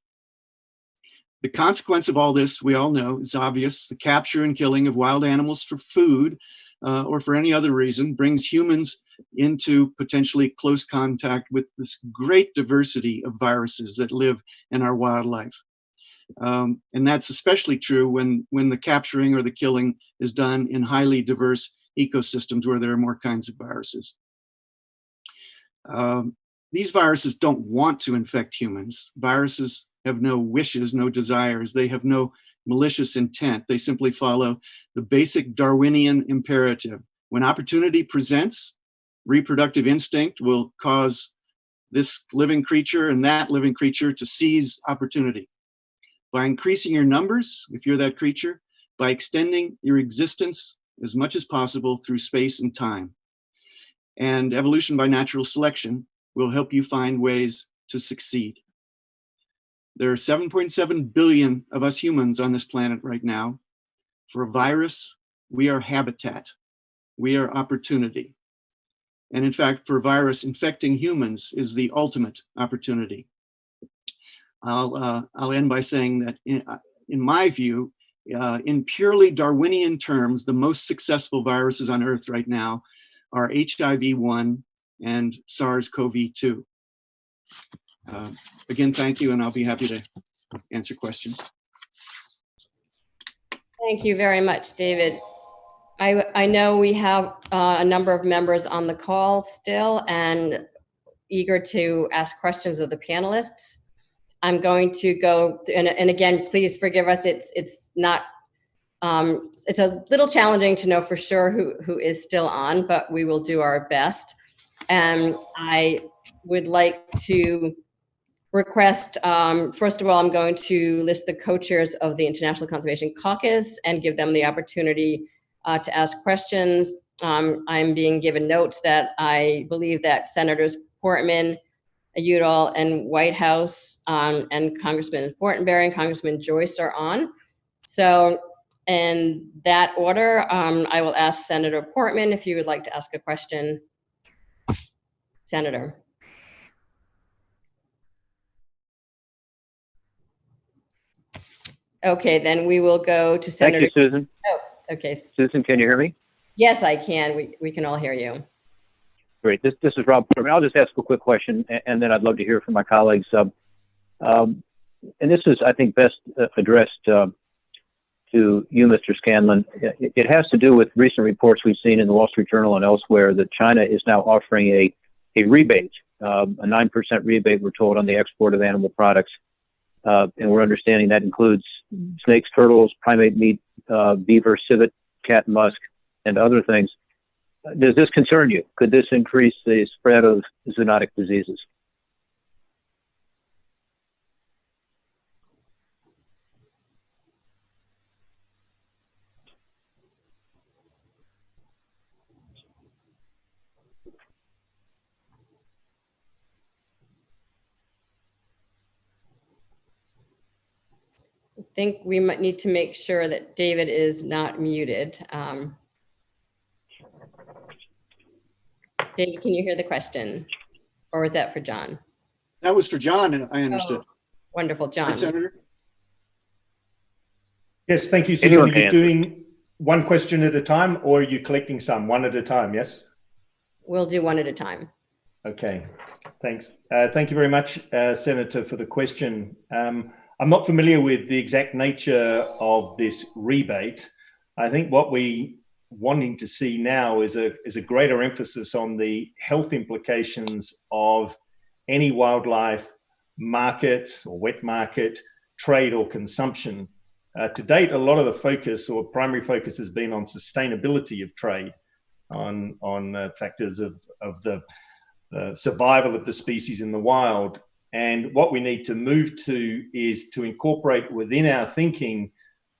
The consequence of all this, we all know, is obvious. The capture and killing of wild animals for food or for any other reason brings humans into potentially close contact with this great diversity of viruses that live in our wildlife. And that's especially true when the capturing or the killing is done in highly diverse ecosystems where there are more kinds of viruses. These viruses don't want to infect humans. Viruses have no wishes, no desires. They have no malicious intent. They simply follow the basic Darwinian imperative. When opportunity presents, reproductive instinct will cause this living creature and that living creature to seize opportunity. By increasing your numbers, if you're that creature, by extending your existence as much as possible through space and time. And evolution by natural selection will help you find ways to succeed. There are 7.7 billion of us humans on this planet right now. For a virus, we are habitat. We are opportunity. And in fact, for a virus, infecting humans is the ultimate opportunity. I'll end by saying that in my view, in purely Darwinian terms, the most successful viruses on Earth right now are HIV-1 and SARS-CoV-2. Again, thank you, and I'll be happy to answer questions. Thank you very much, David. I know we have a number of members on the call still and eager to ask questions of the panelists. I'm going to go, and again, please forgive us. It's not, it's a little challenging to know for sure who is still on, but we will do our best. And I would like to request, first of all, I'm going to list the co-chairs of the International Conservation Caucus and give them the opportunity to ask questions. I'm being given notes that I believe that Senators Portman, Udall, and Whitehouse, and Congressman Fortenberry and Congressman Joyce are on. So in that order, I will ask Senator Portman if you would like to ask a question. Senator. Okay, then we will go to Senator. Thank you, Susan. Oh, okay. Susan, can you hear me? Yes, I can. We can all hear you. Great. This is Rob Portman. I'll just ask a quick question, and then I'd love to hear from my colleagues. And this is, I think, best addressed to you, Mr. Scanlan. It has to do with recent reports we've seen in the Wall Street Journal and elsewhere that China is now offering a rebate, a 9% rebate, we're told, on the export of animal products. And we're understanding that includes snakes, turtles, primate meat, beaver, civet, cat, and musk, and other things. Does this concern you? Could this increase the spread of zoonotic diseases? I think we might need to make sure that David is not muted. David, can you hear the question? Or was that for John? That was for John, and I understood. Oh, wonderful, John. Right, Senator? Yes, thank you, Susan. Are you doing one question at a time, or are you collecting some one at a time? Yes? We'll do one at a time. Okay, thanks. Thank you very much, Senator, for the question. I'm not familiar with the exact nature of this rebate. I think what we wanting to see now is a greater emphasis on the health implications of any wildlife market or wet market, trade or consumption. To date, a lot of the focus or primary focus has been on sustainability of trade, on factors of the survival of the species in the wild. And what we need to move to is to incorporate within our thinking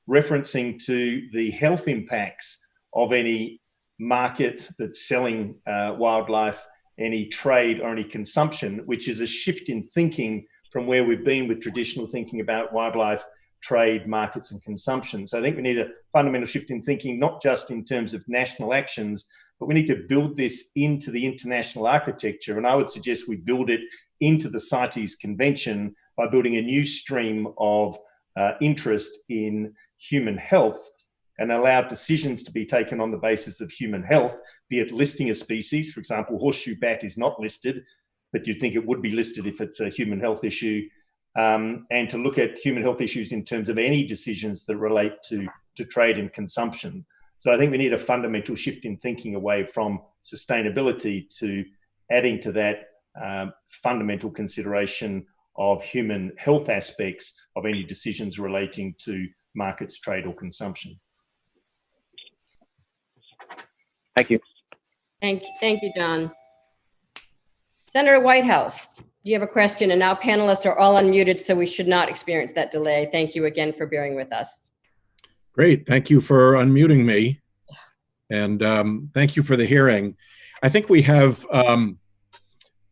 referencing to the health impacts of any market that's selling wildlife, any trade or any consumption, which is a shift in thinking from where we've been with traditional thinking about wildlife, trade, markets and consumption. So I think we need a fundamental shift in thinking, not just in terms of national actions, but we need to build this into the international architecture. And I would suggest we build it into the CITES Convention by building a new stream of interest in human health and allow decisions to be taken on the basis of human health, be it listing a species. For example, horseshoe bat is not listed, but you'd think it would be listed if it's a human health issue. And to look at human health issues in terms of any decisions that relate to trade and consumption. So I think we need a fundamental shift in thinking away from sustainability to adding to that fundamental consideration of human health aspects of any decisions relating to markets, trade or consumption. Thank you. Thank you, John. Senator Whitehouse, do you have a question? And now panelists are all unmuted, so we should not experience that delay. Thank you again for bearing with us. Great, thank you for unmuting me. And thank you for the hearing. I think we have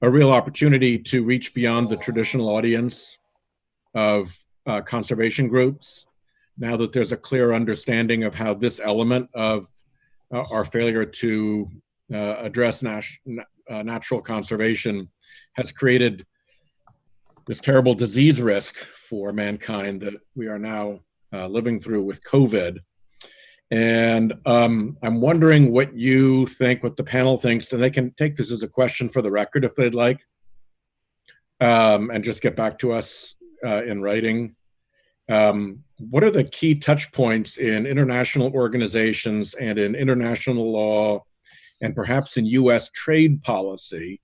a real opportunity to reach beyond the traditional audience of conservation groups, now that there's a clear understanding of how this element of our failure to address natural conservation has created this terrible disease risk for mankind that we are now living through with COVID. And I'm wondering what you think, what the panel thinks, and they can take this as a question for the record if they'd like, and just get back to us in writing. What are the key touch points in international organizations and in international law and perhaps in US trade policy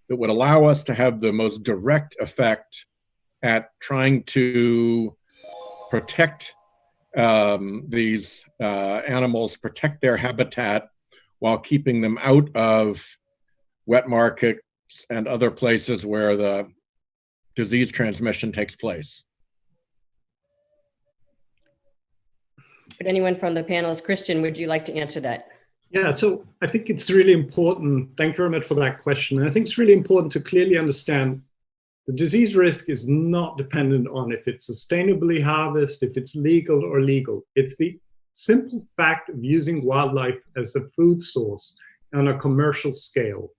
that would allow us to have the most direct effect at trying to protect these animals, protect their habitat while keeping them out of wet markets and other places where the disease transmission takes place? But anyone from the panelists, Christian, would you like to answer that? Yeah, so I think it's really important. Thank you very much for that question. And I think it's really important to clearly understand the disease risk is not dependent on if it's sustainably harvested, if it's legal or illegal. It's the simple fact of using wildlife as a food source on a commercial scale.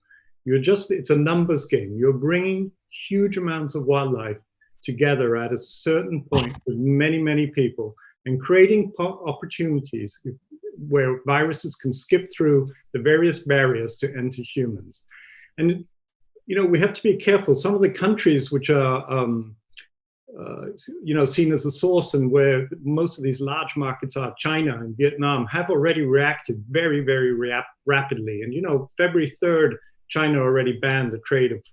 It's a numbers game. You're bringing huge amounts of wildlife together at a certain point with many, many people and creating opportunities where viruses can skip through the various barriers to enter humans. And, you know, we have to be careful. Some of the countries which are, seen as a source and where most of these large markets are, China and Vietnam, have already reacted very, very rapidly. And, you know, February 3rd, China already banned the trade of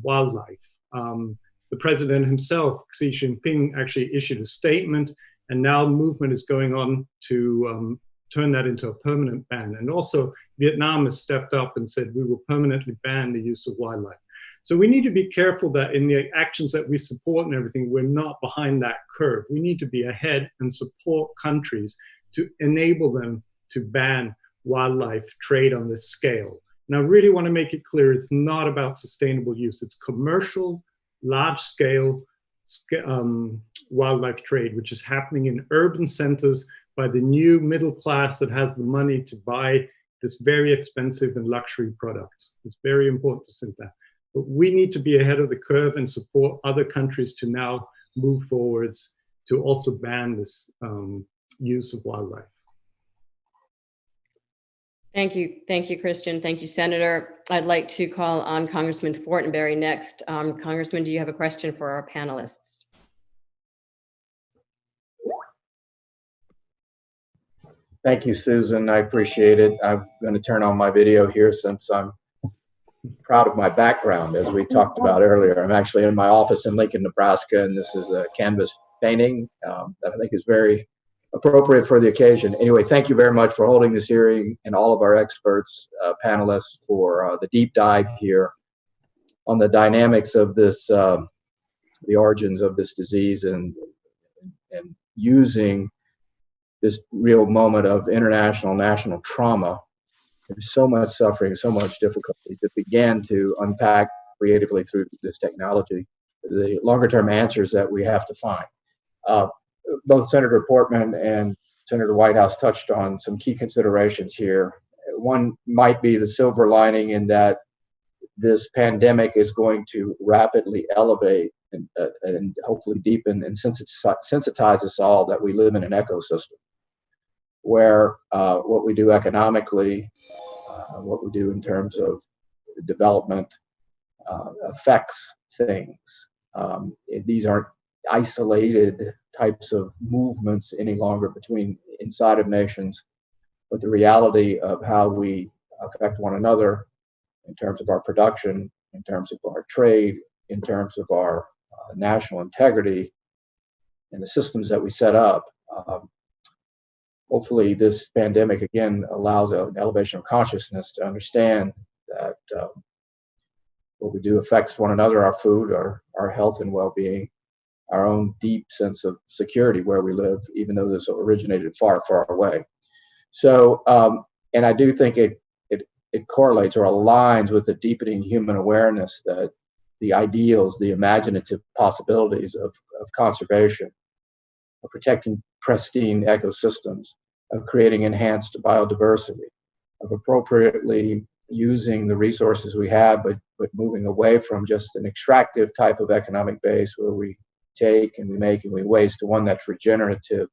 wildlife. The president himself, Xi Jinping, actually issued a statement, and now movement is going on to turn that into a permanent ban. And also Vietnam has stepped up and said we will permanently ban the use of wildlife. So we need to be careful that in the actions that we support and everything, we're not behind that curve. We need to be ahead and support countries to enable them to ban wildlife trade on this scale. And I really want to make it clear, it's not about sustainable use. It's commercial, large scale wildlife trade, which is happening in urban centers by the new middle class that has the money to buy this very expensive and luxury products. It's very important to say that. But we need to be ahead of the curve and support other countries to now move forwards to also ban this use of wildlife. Thank you, Christian. Thank you, Senator. I'd like to call on Congressman Fortenberry next. Congressman, do you have a question for our panelists? Thank you, Susan. I appreciate it. I'm going to turn on my video here since I'm proud of my background, as we talked about earlier. I'm actually in my office in Lincoln, Nebraska, and this is a canvas painting that I think is very appropriate for the occasion. Anyway, thank you very much for holding this hearing and all of our experts, panelists, for the deep dive here on the dynamics of this, the origins of this disease, and using this real moment of international, national trauma. There's so much suffering, so much difficulty that began to unpack creatively through this technology, the longer term answers that we have to find. Both Senator Portman and Senator Whitehouse touched on some key considerations here. One might be the silver lining in that this pandemic is going to rapidly elevate and hopefully deepen and sensitize us all that we live in an ecosystem where what we do economically, what we do in terms of development affects things. These aren't isolated types of movements any longer between inside of nations, but the reality of how we affect one another in terms of our production, in terms of our trade, in terms of our national integrity and the systems that we set up. Hopefully this pandemic, again, allows an elevation of consciousness to understand that what we do affects one another, our food, our health and well-being, our own deep sense of security where we live, even though this originated far, far away. So, and I do think it correlates or aligns with the deepening human awareness that the ideals, the imaginative possibilities of conservation, of protecting pristine ecosystems, of creating enhanced biodiversity, of appropriately using the resources we have, but moving away from just an extractive type of economic base where we take and we make and we waste to one that's regenerative,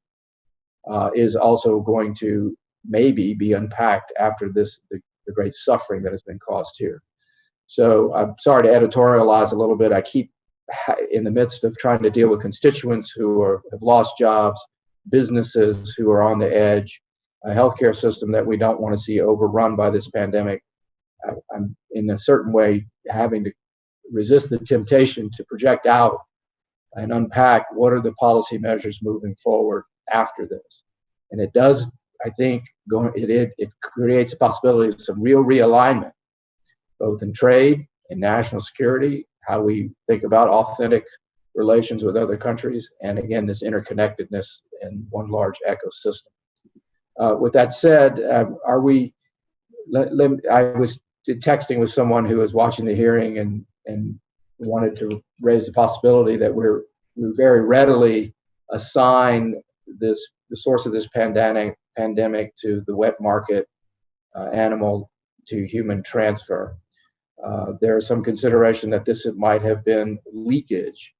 is also going to maybe be unpacked after the great suffering that has been caused here. So I'm sorry to editorialize a little bit. I keep in the midst of trying to deal with constituents who have lost jobs, businesses who are on the edge, a healthcare system that we don't want to see overrun by this pandemic. I'm in a certain way having to resist the temptation to project out and unpack what are the policy measures moving forward after this. And it does, I think, it creates a possibility of some real realignment, both in trade and national security, how we think about authentic relations with other countries, and again, this interconnectedness in one large ecosystem. With that said, I was texting with someone who was watching the hearing and wanted to raise the possibility that we very readily assign the source of this pandemic to the wet market, animal to human transfer. There is some consideration that this might have been leakage.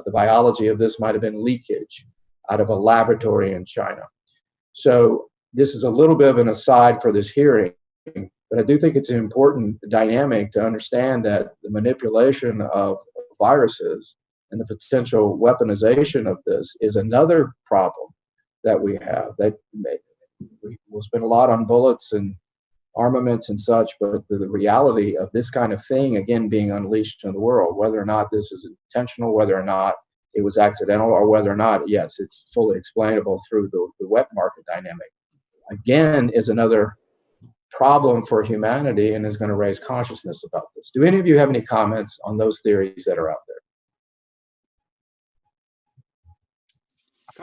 The biology of this might have been leakage out of a laboratory in China. So this is a little bit of an aside for this hearing, but I do think it's an important dynamic to understand that the manipulation of viruses and the potential weaponization of this is another problem that we have. That we'll spend a lot on bullets and armaments and such, but the reality of this kind of thing, again, being unleashed in the world, whether or not this is intentional, whether or not it was accidental, or whether or not, yes, it's fully explainable through the wet market dynamic, again, is another problem for humanity and is going to raise consciousness about this. Do any of you have any comments on those theories that are out there?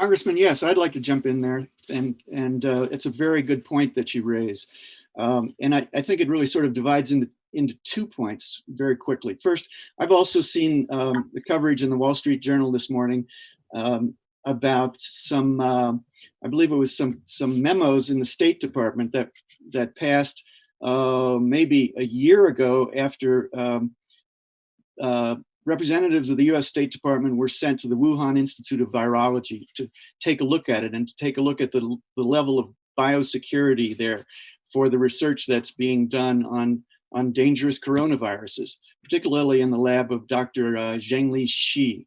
Congressman, yes, I'd like to jump in there, and it's a very good point that you raise. And I think it really sort of divides into 2 points very quickly. First, I've also seen the coverage in the Wall Street Journal this morning about some, I believe it was some memos in the State Department that passed maybe a year ago after representatives of the US State Department were sent to the Wuhan Institute of Virology to take a look at it and to take a look at the level of biosecurity there for the research that's being done on dangerous coronaviruses, particularly in the lab of Dr. Zhengli Shi.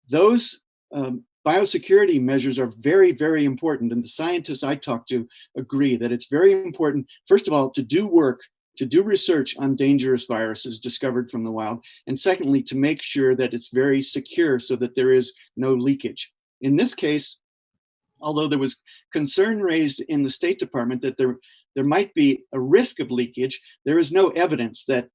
Those biosecurity measures are very, very important, and the scientists I talk to agree that it's very important, first of all, to do research on dangerous viruses discovered from the wild, and secondly, to make sure that it's very secure so that there is no leakage. In this case, although there was concern raised in the State Department that there might be a risk of leakage, there is no evidence that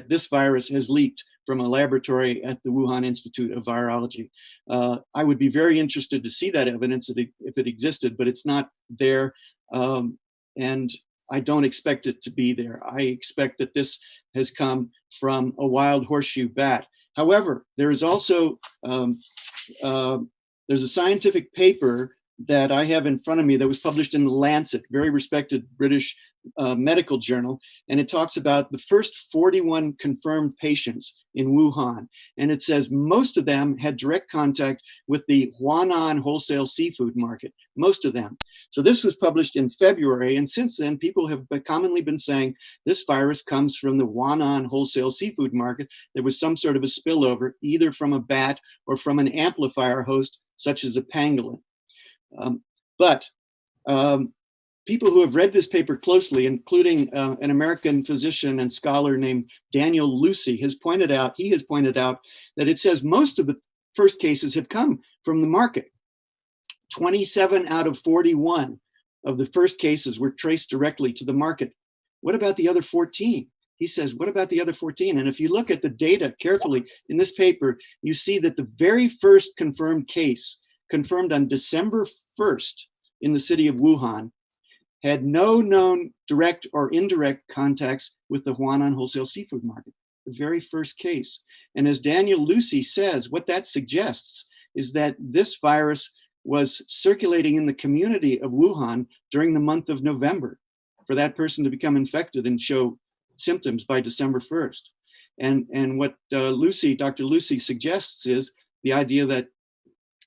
this virus has leaked from a laboratory at the Wuhan Institute of Virology. I would be very interested to see that evidence if it existed, but it's not there, and I don't expect it to be there. I expect that this has come from a wild horseshoe bat. However, there is also, there's a scientific paper that I have in front of me that was published in The Lancet, very respected British medical journal, and it talks about the first 41 confirmed patients in Wuhan, and it says most of them had direct contact with the Huanan wholesale seafood market, most of them. So this was published in February, and since then people have commonly been saying this virus comes from the Huanan wholesale seafood market. There was some sort of a spillover, either from a bat or from an amplifier host, such as a pangolin. But people who have read this paper closely, including an American physician and scholar named Daniel Lucy, he has pointed out that it says most of the first cases have come from the market. 27 out of 41 of the first cases were traced directly to the market. What about the other 14? He says, what about the other 14? And if you look at the data carefully in this paper, you see that the very first confirmed case, confirmed on December 1st in the city of Wuhan, had no known direct or indirect contacts with the Huanan wholesale seafood market. the very first case. And as Daniel Lucy says, what that suggests is that this virus was circulating in the community of Wuhan during the month of November for that person to become infected and show symptoms by December 1st. And what Dr. Lucy suggests is the idea that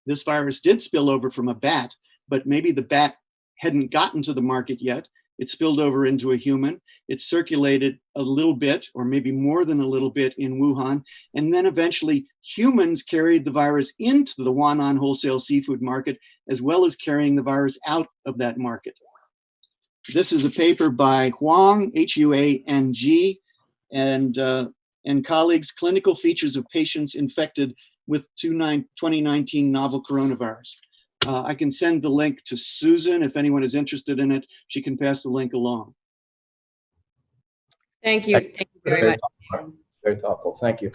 this virus did spill over from a bat, but maybe the bat hadn't gotten to the market yet. It spilled over into a human. It circulated a little bit, or maybe more than a little bit, in Wuhan. And then eventually humans carried the virus into the Huanan wholesale seafood market, as well as carrying the virus out of that market. This is a paper by Huang, Huang, and colleagues, Clinical Features of Patients Infected with 2019 Novel Coronavirus. I can send the link to Susan if anyone is interested in it. She can pass the link along. Thank you. Thank you very much. Very thoughtful. Thank you.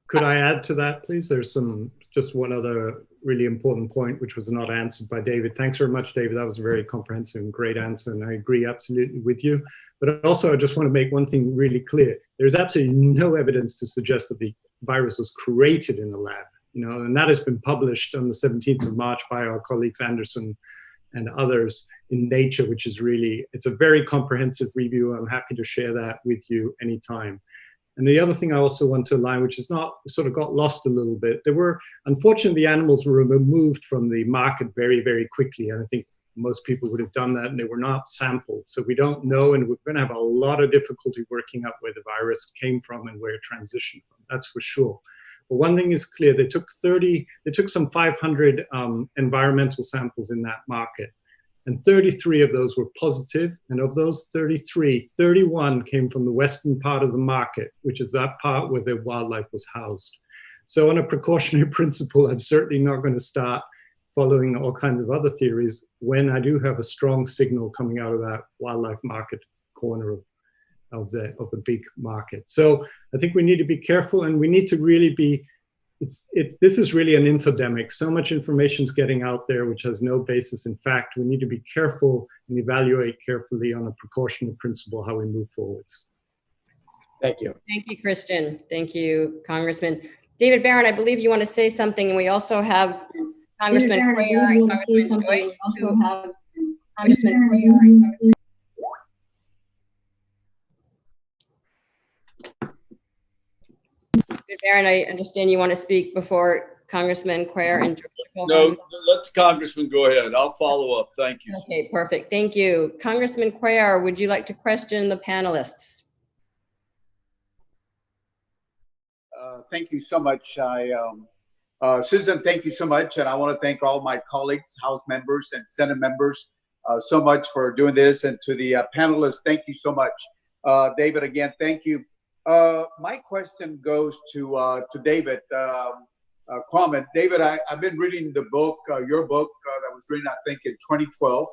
Could I add to that, please? There's just one other really important point, which was not answered by David. Thanks very much, David. That was a very comprehensive and great answer, and I agree absolutely with you. But also, I just want to make one thing really clear. There's absolutely no evidence to suggest that the virus was created in the lab, and that has been published on the 17th of March by our colleagues Anderson and others in Nature, which is it's a very comprehensive review. I'm happy to share that with you anytime. And the other thing I also want to align, which is not sort of got lost a little bit, unfortunately, the animals were removed from the market very, very quickly. And I think most people would have done that, and they were not sampled. So we don't know, and we're going to have a lot of difficulty working out where the virus came from and where it transitioned from. That's for sure. But one thing is clear: they took some 500 environmental samples in that market, and 33 of those were positive. And of those 33, 31 came from the western part of the market, which is that part where the wildlife was housed. So on a precautionary principle, I'm certainly not going to start following all kinds of other theories when I do have a strong signal coming out of that wildlife market corner of the big market. So I think we need to be careful, and we need to really be, this is really an infodemic. So much information is getting out there which has no basis in fact. We need to be careful and evaluate carefully on a precautionary principle how we move forward. Thank you. Thank you, Christian. Thank you, Congressman. David Barron, I believe you want to say something, and we also have Congressman Cuellar and Congressman Joyce. Barron, I understand you want to speak before Congressman Cuellar and Joyce. No, let the congressman go ahead. I'll follow up. Thank you. Okay, perfect. Thank you. Congressman Cuellar, would you like to question the panelists? Thank you so much. Susan, thank you so much. And I want to thank all my colleagues, House members and Senate members so much for doing this. And to the panelists, thank you so much. David, again, thank you. My question goes to David Quammen. David, I've been reading the book, your book that was written, I think, in 2012,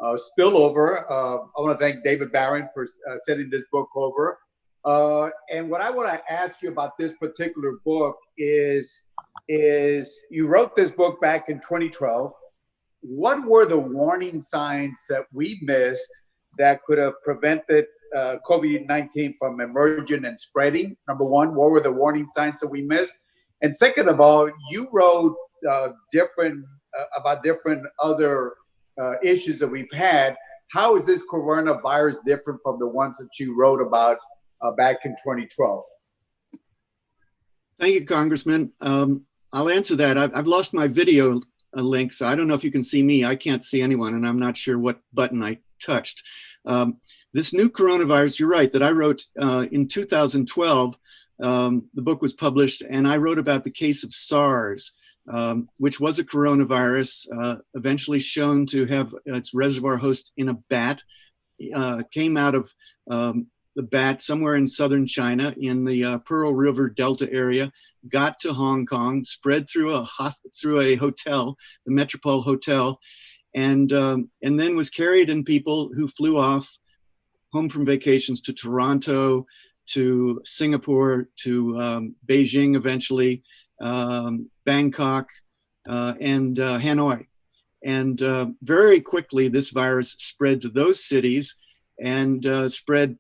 Spillover. I want to thank David Barron for sending this book over. And what I want to ask you about this particular book is you wrote this book back in 2012. What were the warning signs that we missed that could have prevented COVID-19 from emerging and spreading? Number one, what were the warning signs that we missed? And second of all, you wrote about different other issues that we've had. How is this coronavirus different from the ones that you wrote about back in 2012? Thank you, Congressman. I'll answer that. I've lost my video link, so I don't know if you can see me. I can't see anyone, and I'm not sure what button I touched. This new coronavirus, you're right, that I wrote in 2012, the book was published, and I wrote about the case of SARS, which was a coronavirus, eventually shown to have its reservoir host in a bat, came out of the bat somewhere in southern China in the Pearl River Delta area, got to Hong Kong, spread through a hotel, the Metropole Hotel, and then was carried in people who flew off home from vacations to Toronto, to Singapore, to Beijing eventually, Bangkok, and Hanoi. And very quickly, this virus spread to those cities and spread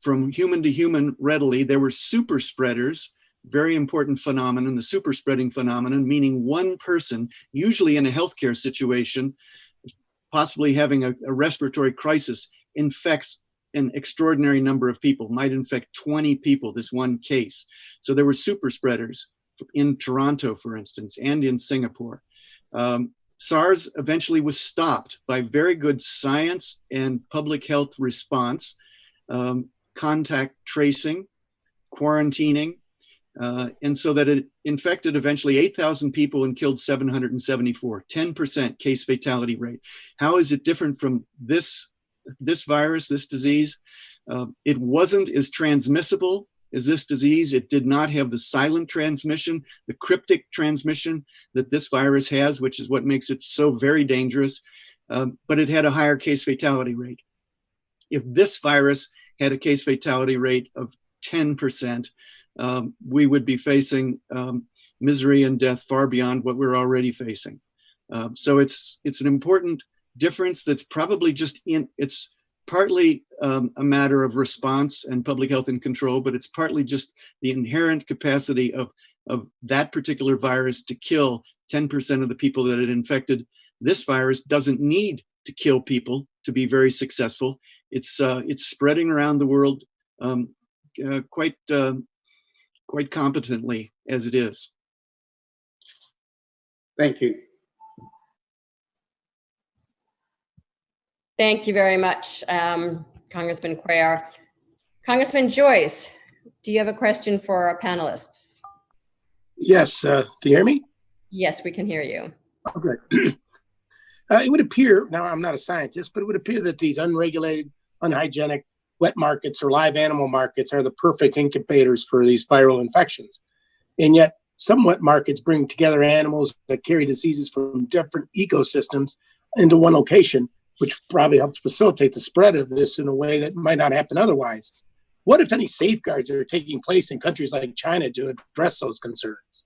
from human to human readily. There were super spreaders, very important phenomenon, the super spreading phenomenon, meaning one person, usually in a healthcare situation, possibly having a respiratory crisis, infects an extraordinary number of people, might infect 20 people, this one case. So there were super spreaders in Toronto, for instance, and in Singapore. SARS eventually was stopped by very good science and public health response, contact tracing, quarantining, and so that it infected eventually 8,000 people and killed 774, 10% case fatality rate. How is it different from this virus, this disease? It wasn't as transmissible as this disease. It did not have the silent transmission, the cryptic transmission that this virus has, which is what makes it so very dangerous, but it had a higher case fatality rate. If this virus had a case fatality rate of 10%, we would be facing misery and death far beyond what we're already facing. So it's an important difference that's probably it's partly a matter of response and public health and control, but it's partly just the inherent capacity of that particular virus to kill 10% of the people that it infected. This virus doesn't need to kill people to be very successful. It's spreading around the world quite competently as it is. Thank you. Thank you very much, Congressman Cuellar. Congressman Joyce, do you have a question for our panelists? Yes, can you hear me? Yes, we can hear you. Okay. It would appear, now I'm not a scientist, but it would appear that these unregulated, unhygienic wet markets or live animal markets are the perfect incubators for these viral infections. And yet some wet markets bring together animals that carry diseases from different ecosystems into one location, which probably helps facilitate the spread of this in a way that might not happen otherwise. What, if any, safeguards are taking place in countries like China to address those concerns?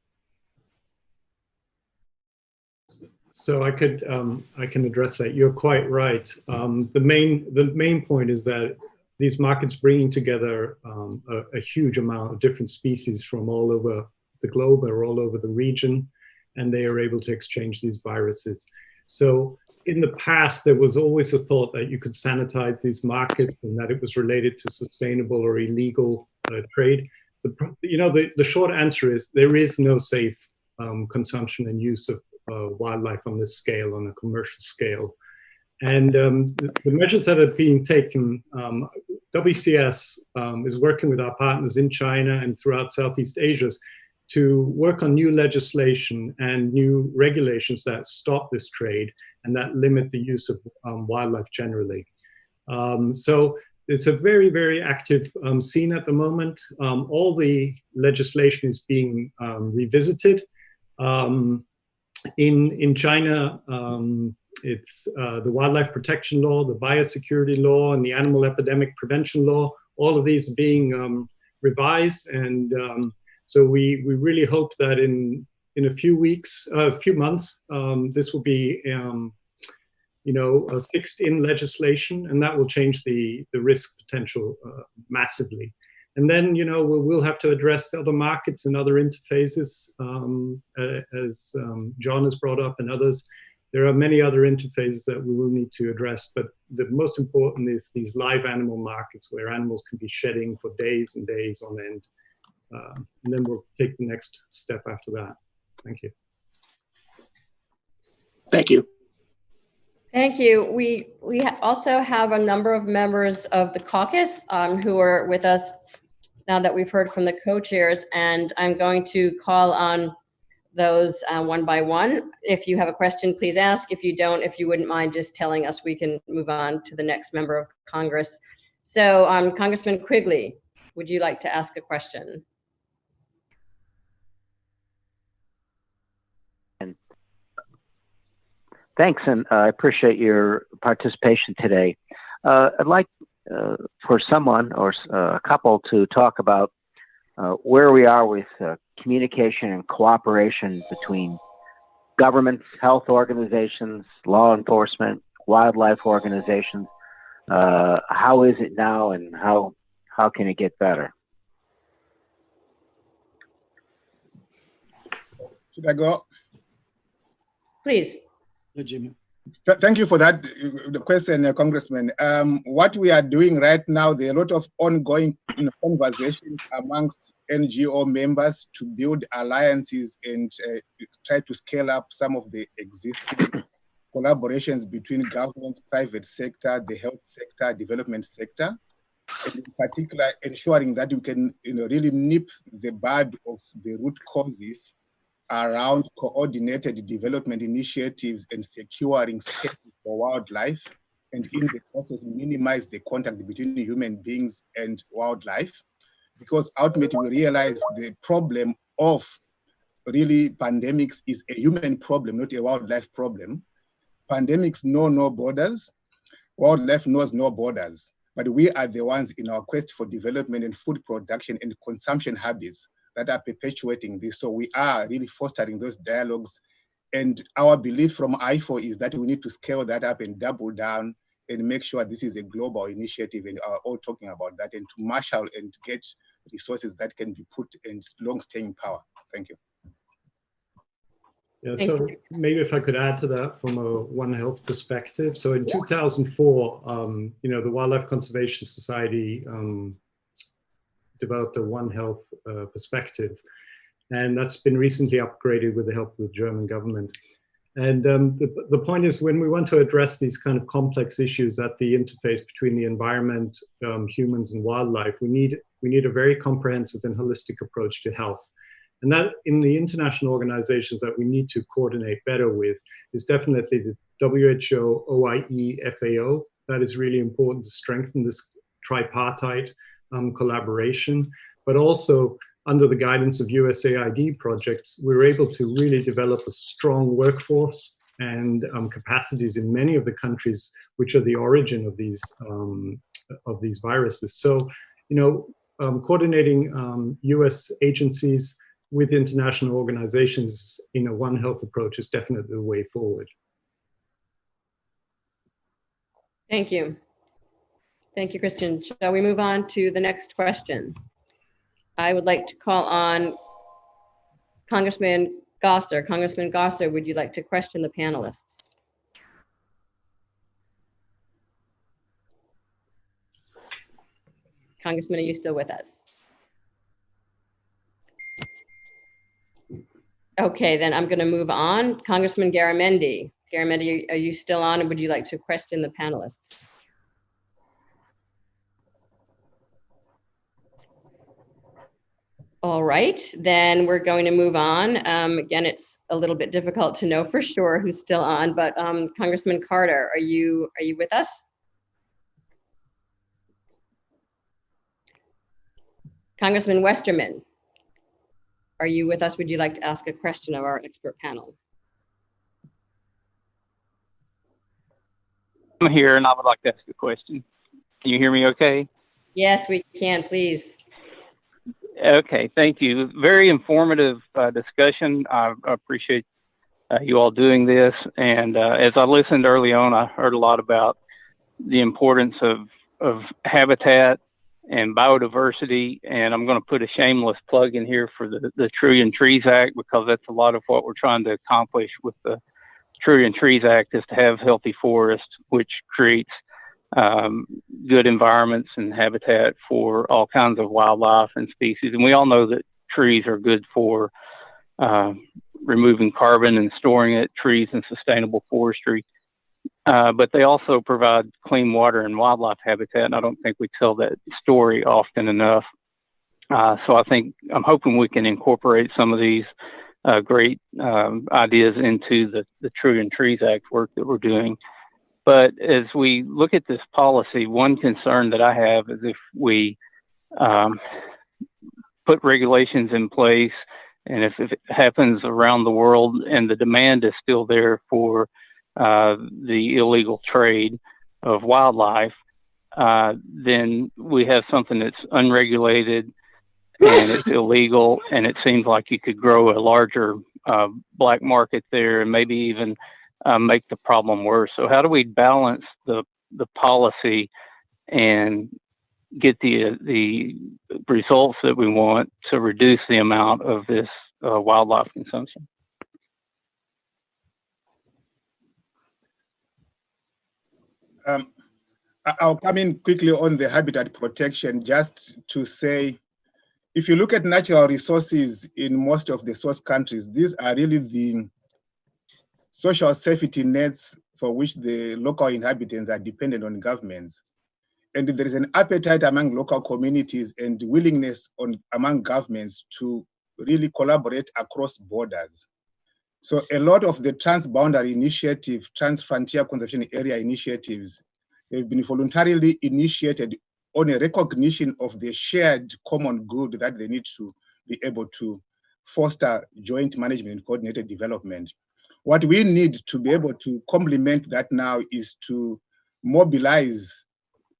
So I can address that. You're quite right. The main point is that these markets bringing together a huge amount of different species from all over the globe or all over the region, and they are able to exchange these viruses. So in the past, there was always a thought that you could sanitize these markets and that it was related to sustainable or illegal trade. The short answer is there is no safe consumption and use of wildlife on this scale, on a commercial scale. And the measures that are being taken, WCS is working with our partners in China and throughout Southeast Asia to work on new legislation and new regulations that stop this trade and that limit the use of wildlife generally. So it's a very, very active scene at the moment. All the legislation is being revisited. In China, it's the wildlife protection law, the biosecurity law, and the animal epidemic prevention law. All of these are being revised, and so we really hope that in a few weeks, a few months, this will be fixed in legislation, and that will change the risk potential massively. And then, we'll have to address other markets and other interfaces, as John has brought up and others. There are many other interfaces that we will need to address, but the most important is these live animal markets where animals can be shedding for days and days on end. And then we'll take the next step after that. Thank you. Thank you. Thank you. We also have a number of members of the caucus who are with us now that we've heard from the co-chairs, and I'm going to call on those one by one. If you have a question, please ask. If you don't, if you wouldn't mind just telling us, we can move on to the next member of Congress. So Congressman Quigley, would you like to ask a question? Thanks, and I appreciate your participation today. I'd like for someone or a couple to talk about where we are with communication and cooperation between governments, health organizations, law enforcement, wildlife organizations. How is it now, and how how can it get better? Should I go? Please. Yeah, Jimmy. Thank you for that the question, Congressman. What we are doing right now, there are a lot of ongoing conversations amongst NGO members to build alliances and try to scale up some of the existing collaborations between government, private sector, the health sector, development sector, and in particular ensuring that we can really nip the bud of the root causes around coordinated development initiatives and securing space for wildlife, and in the process minimize the contact between human beings and wildlife. Because ultimately we realize the problem of really pandemics is a human problem, not a wildlife problem. Pandemics know no borders, wildlife knows no borders, but we are the ones in our quest for development and food production and consumption habits that are perpetuating this. So we are really fostering those dialogues. And our belief from IFO is that we need to scale that up and double down and make sure this is a global initiative, and are all talking about that, and to marshal and get resources that can be put in long-staying power. Thank you. Yeah, so maybe if I could add to that from a One Health perspective. So in 2004, the Wildlife Conservation Society developed a One Health perspective, and that's been recently upgraded with the help of the German government. And the point is, when we want to address these kind of complex issues at the interface between the environment, humans, and wildlife, we need a very comprehensive and holistic approach to health. And that, in the international organizations that we need to coordinate better with, is definitely the WHO, OIE, FAO. That is really important to strengthen this tripartite collaboration. But also, under the guidance of USAID projects, we were able to really develop a strong workforce and capacities in many of the countries which are the origin of these viruses. So, coordinating US agencies with international organizations in a One Health approach is definitely the way forward. Thank you. Thank you, Christian. Shall we move on to the next question? I would like to call on Congressman Walzer. Congressman Walzer, would you like to question the panelists? Congressman, are you still with us? Okay, then I'm going to move on. Congressman Garamendi. Garamendi, are you still on, and would you like to question the panelists? All right, then we're going to move on. Again, it's a little bit difficult to know for sure who's still on, but Congressman Carter, are you with us? Congressman Westerman, are you with us? Would you like to ask a question of our expert panel? I'm here and I would like to ask a question. Can you hear me okay? Yes, we can, please. Okay, thank you. Very informative discussion. I appreciate you all doing this. And as I listened early on, I heard a lot about the importance of habitat and biodiversity. And I'm going to put a shameless plug in here for the Trillion Trees Act, because that's a lot of what we're trying to accomplish with the Trillion Trees Act, is to have healthy forests, which creates good environments and habitat for all kinds of wildlife and species. And we all know that trees are good for removing carbon and storing it, trees and sustainable forestry. But they also provide clean water and wildlife habitat, and I don't think we tell that story often enough. So I'm hoping we can incorporate some of these great ideas into the Trillion Trees Act work that we're doing. But as we look at this policy, one concern that I have is if we put regulations in place, and if it happens around the world and the demand is still there for the illegal trade of wildlife, then we have something that's unregulated and it's illegal, and it seems like you could grow a larger black market there and maybe even make the problem worse. So how do we balance the policy and get the results that we want to reduce the amount of this wildlife consumption. I'll come in quickly on the habitat protection, just to say, if you look at natural resources in most of the source countries, these are really the social safety nets for which the local inhabitants are dependent on governments. And there is an appetite among local communities and willingness among governments to really collaborate across borders. So a lot of the transboundary initiative, trans-frontier conservation area initiatives, have been voluntarily initiated on a recognition of the shared common good that they need to be able to foster joint management and coordinated development. What we need to be able to complement that now is to mobilize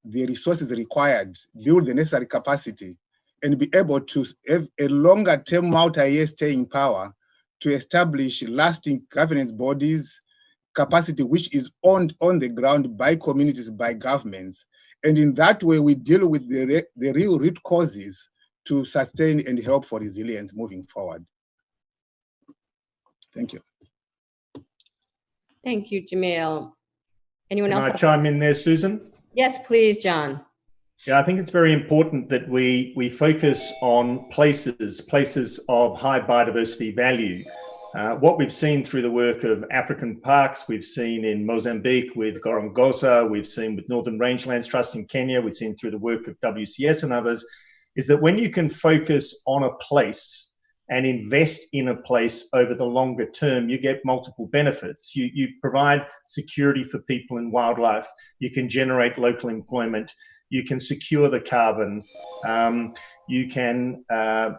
the resources required, build the necessary capacity, and be able to have a longer-term multi-year staying power to establish lasting governance bodies, capacity which is on the ground by communities, by governments. And in that way, we deal with the real root causes to sustain and help for resilience moving forward. Thank you. Thank you, Jammiel. Anyone Can else? I chime in there, Susan? Yes, please, John. Yeah, I think it's very important that we focus on places of high biodiversity value. What we've seen through the work of African parks, we've seen in Mozambique with Gorongosa, we've seen with Northern Rangelands Trust in Kenya, we've seen through the work of WCS and others, is that when you can focus on a place and invest in a place over the longer term, you get multiple benefits. You provide security for people and wildlife. You can generate local employment. You can secure the carbon. You can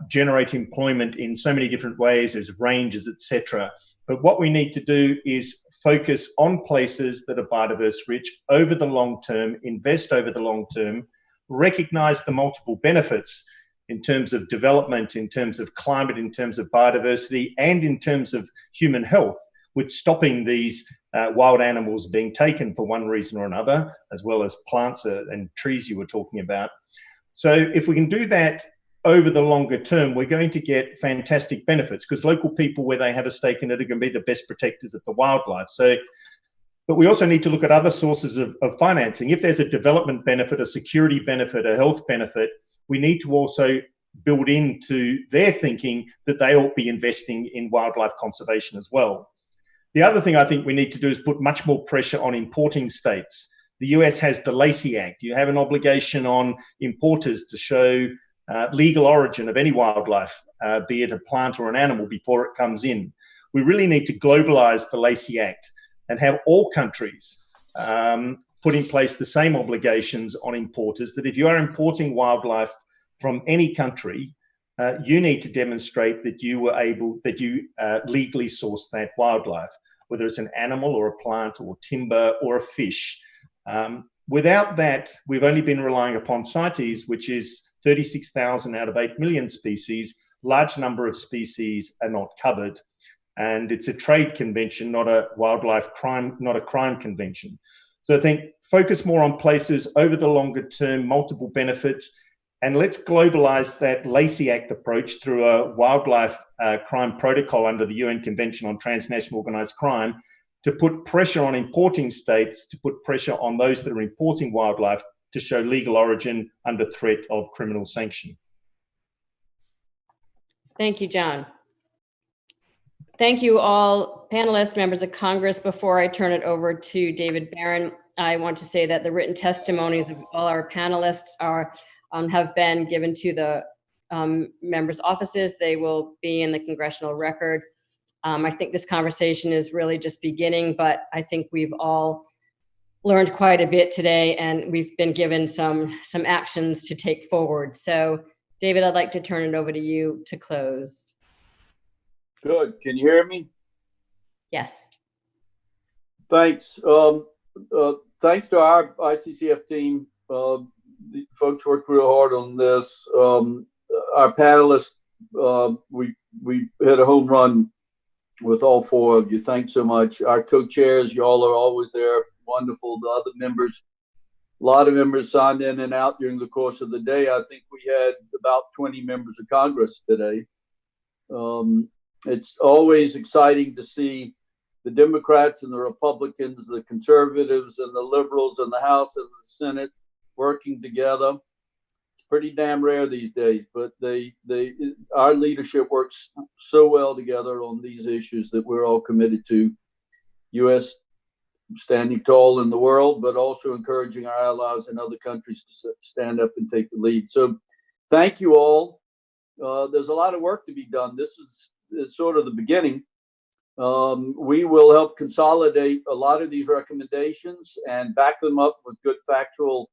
generate employment in so many different ways as ranges, etc. But what we need to do is focus on places that are biodiverse rich over the long term, invest over the long term, recognize the multiple benefits in terms of development, in terms of climate, in terms of biodiversity, and in terms of human health, with stopping these wild animals being taken for one reason or another, as well as plants and trees you were talking about. So if we can do that over the longer term, we're going to get fantastic benefits, because local people, where they have a stake in it, are going to be the best protectors of the wildlife. So, but we also need to look at other sources of financing. If there's a development benefit, a security benefit, a health benefit, we need to also build into their thinking that they ought to be investing in wildlife conservation as well. The other thing I think we need to do is put much more pressure on importing states. The US has the Lacey Act. You have an obligation on importers to show legal origin of any wildlife, be it a plant or an animal, before it comes in. We really need to globalize the Lacey Act and have all countries put in place the same obligations on importers, that if you are importing wildlife from any country, you need to demonstrate that you legally sourced that wildlife, whether it's an animal or a plant or timber or a fish. Without that, we've only been relying upon CITES, which is 36,000 out of 8 million species. Large number of species are not covered. And it's a trade convention, not a wildlife crime, not a crime convention. So I think focus more on places over the longer term, multiple benefits, and let's globalize that Lacey Act approach through a wildlife crime protocol under the UN Convention on Transnational Organized Crime, to put pressure on importing states, to put pressure on those that are importing wildlife to show legal origin under threat of criminal sanction. Thank you, John. Thank you all panelists, members of Congress. Before I turn it over to David Barron, I want to say that the written testimonies of all our panelists have been given to the members' offices. They will be in the Congressional record. I think this conversation is really just beginning, but I think we've all learned quite a bit today, and we've been given some actions to take forward. So, David, I'd like to turn it over to you to close. Good. Can you hear me? Yes. Thanks. Thanks to our ICCF team. The folks worked real hard on this. Our panelists, we hit a home run with all four of you. Thanks so much. Our co-chairs, y'all are always there. Wonderful. The other members, lot of members signed in and out during the course of the day. I think we had about 20 members of Congress today. It's always exciting to see the Democrats and the Republicans, the conservatives and the liberals in the House and the Senate working together. It's pretty damn rare these days, but our leadership works so well together on these issues that we're all committed to U.S. standing tall in the world, but also encouraging our allies in other countries to stand up and take the lead. So thank you all. There's a lot of work to be done. This is sort of the beginning. We will help consolidate a lot of these recommendations and back them up with good factual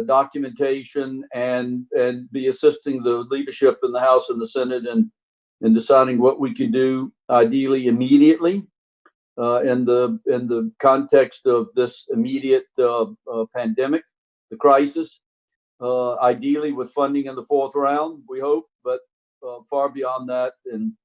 documentation and be assisting the leadership in the House and the Senate in deciding what we can do, ideally immediately, in the context of this immediate pandemic, the crisis, ideally with funding in the fourth round, we hope, but far beyond that, in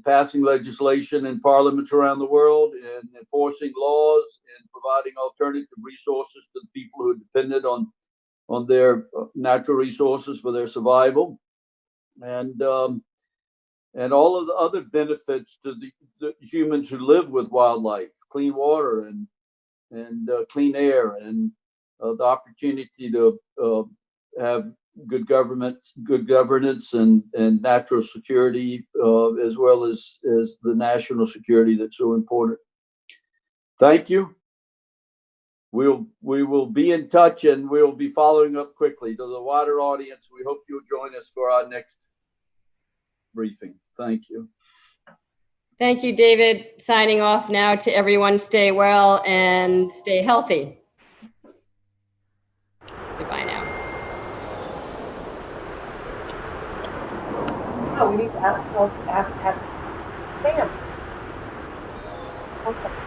passing legislation in parliaments around the world, in enforcing laws, and providing alternative resources to the people who are dependent on their natural resources for their survival, and all of the other benefits to the humans who live with wildlife, clean water and clean air, and the opportunity to have good governance and natural security, as well as the national security that's so important. Thank you. We will be in touch, and we'll be following up quickly. To the wider audience, we hope you'll join us for our next briefing. Thank you. Thank you, David. Signing off now to everyone. Stay well and stay healthy. Goodbye now. No, we need to ask Sam. Okay.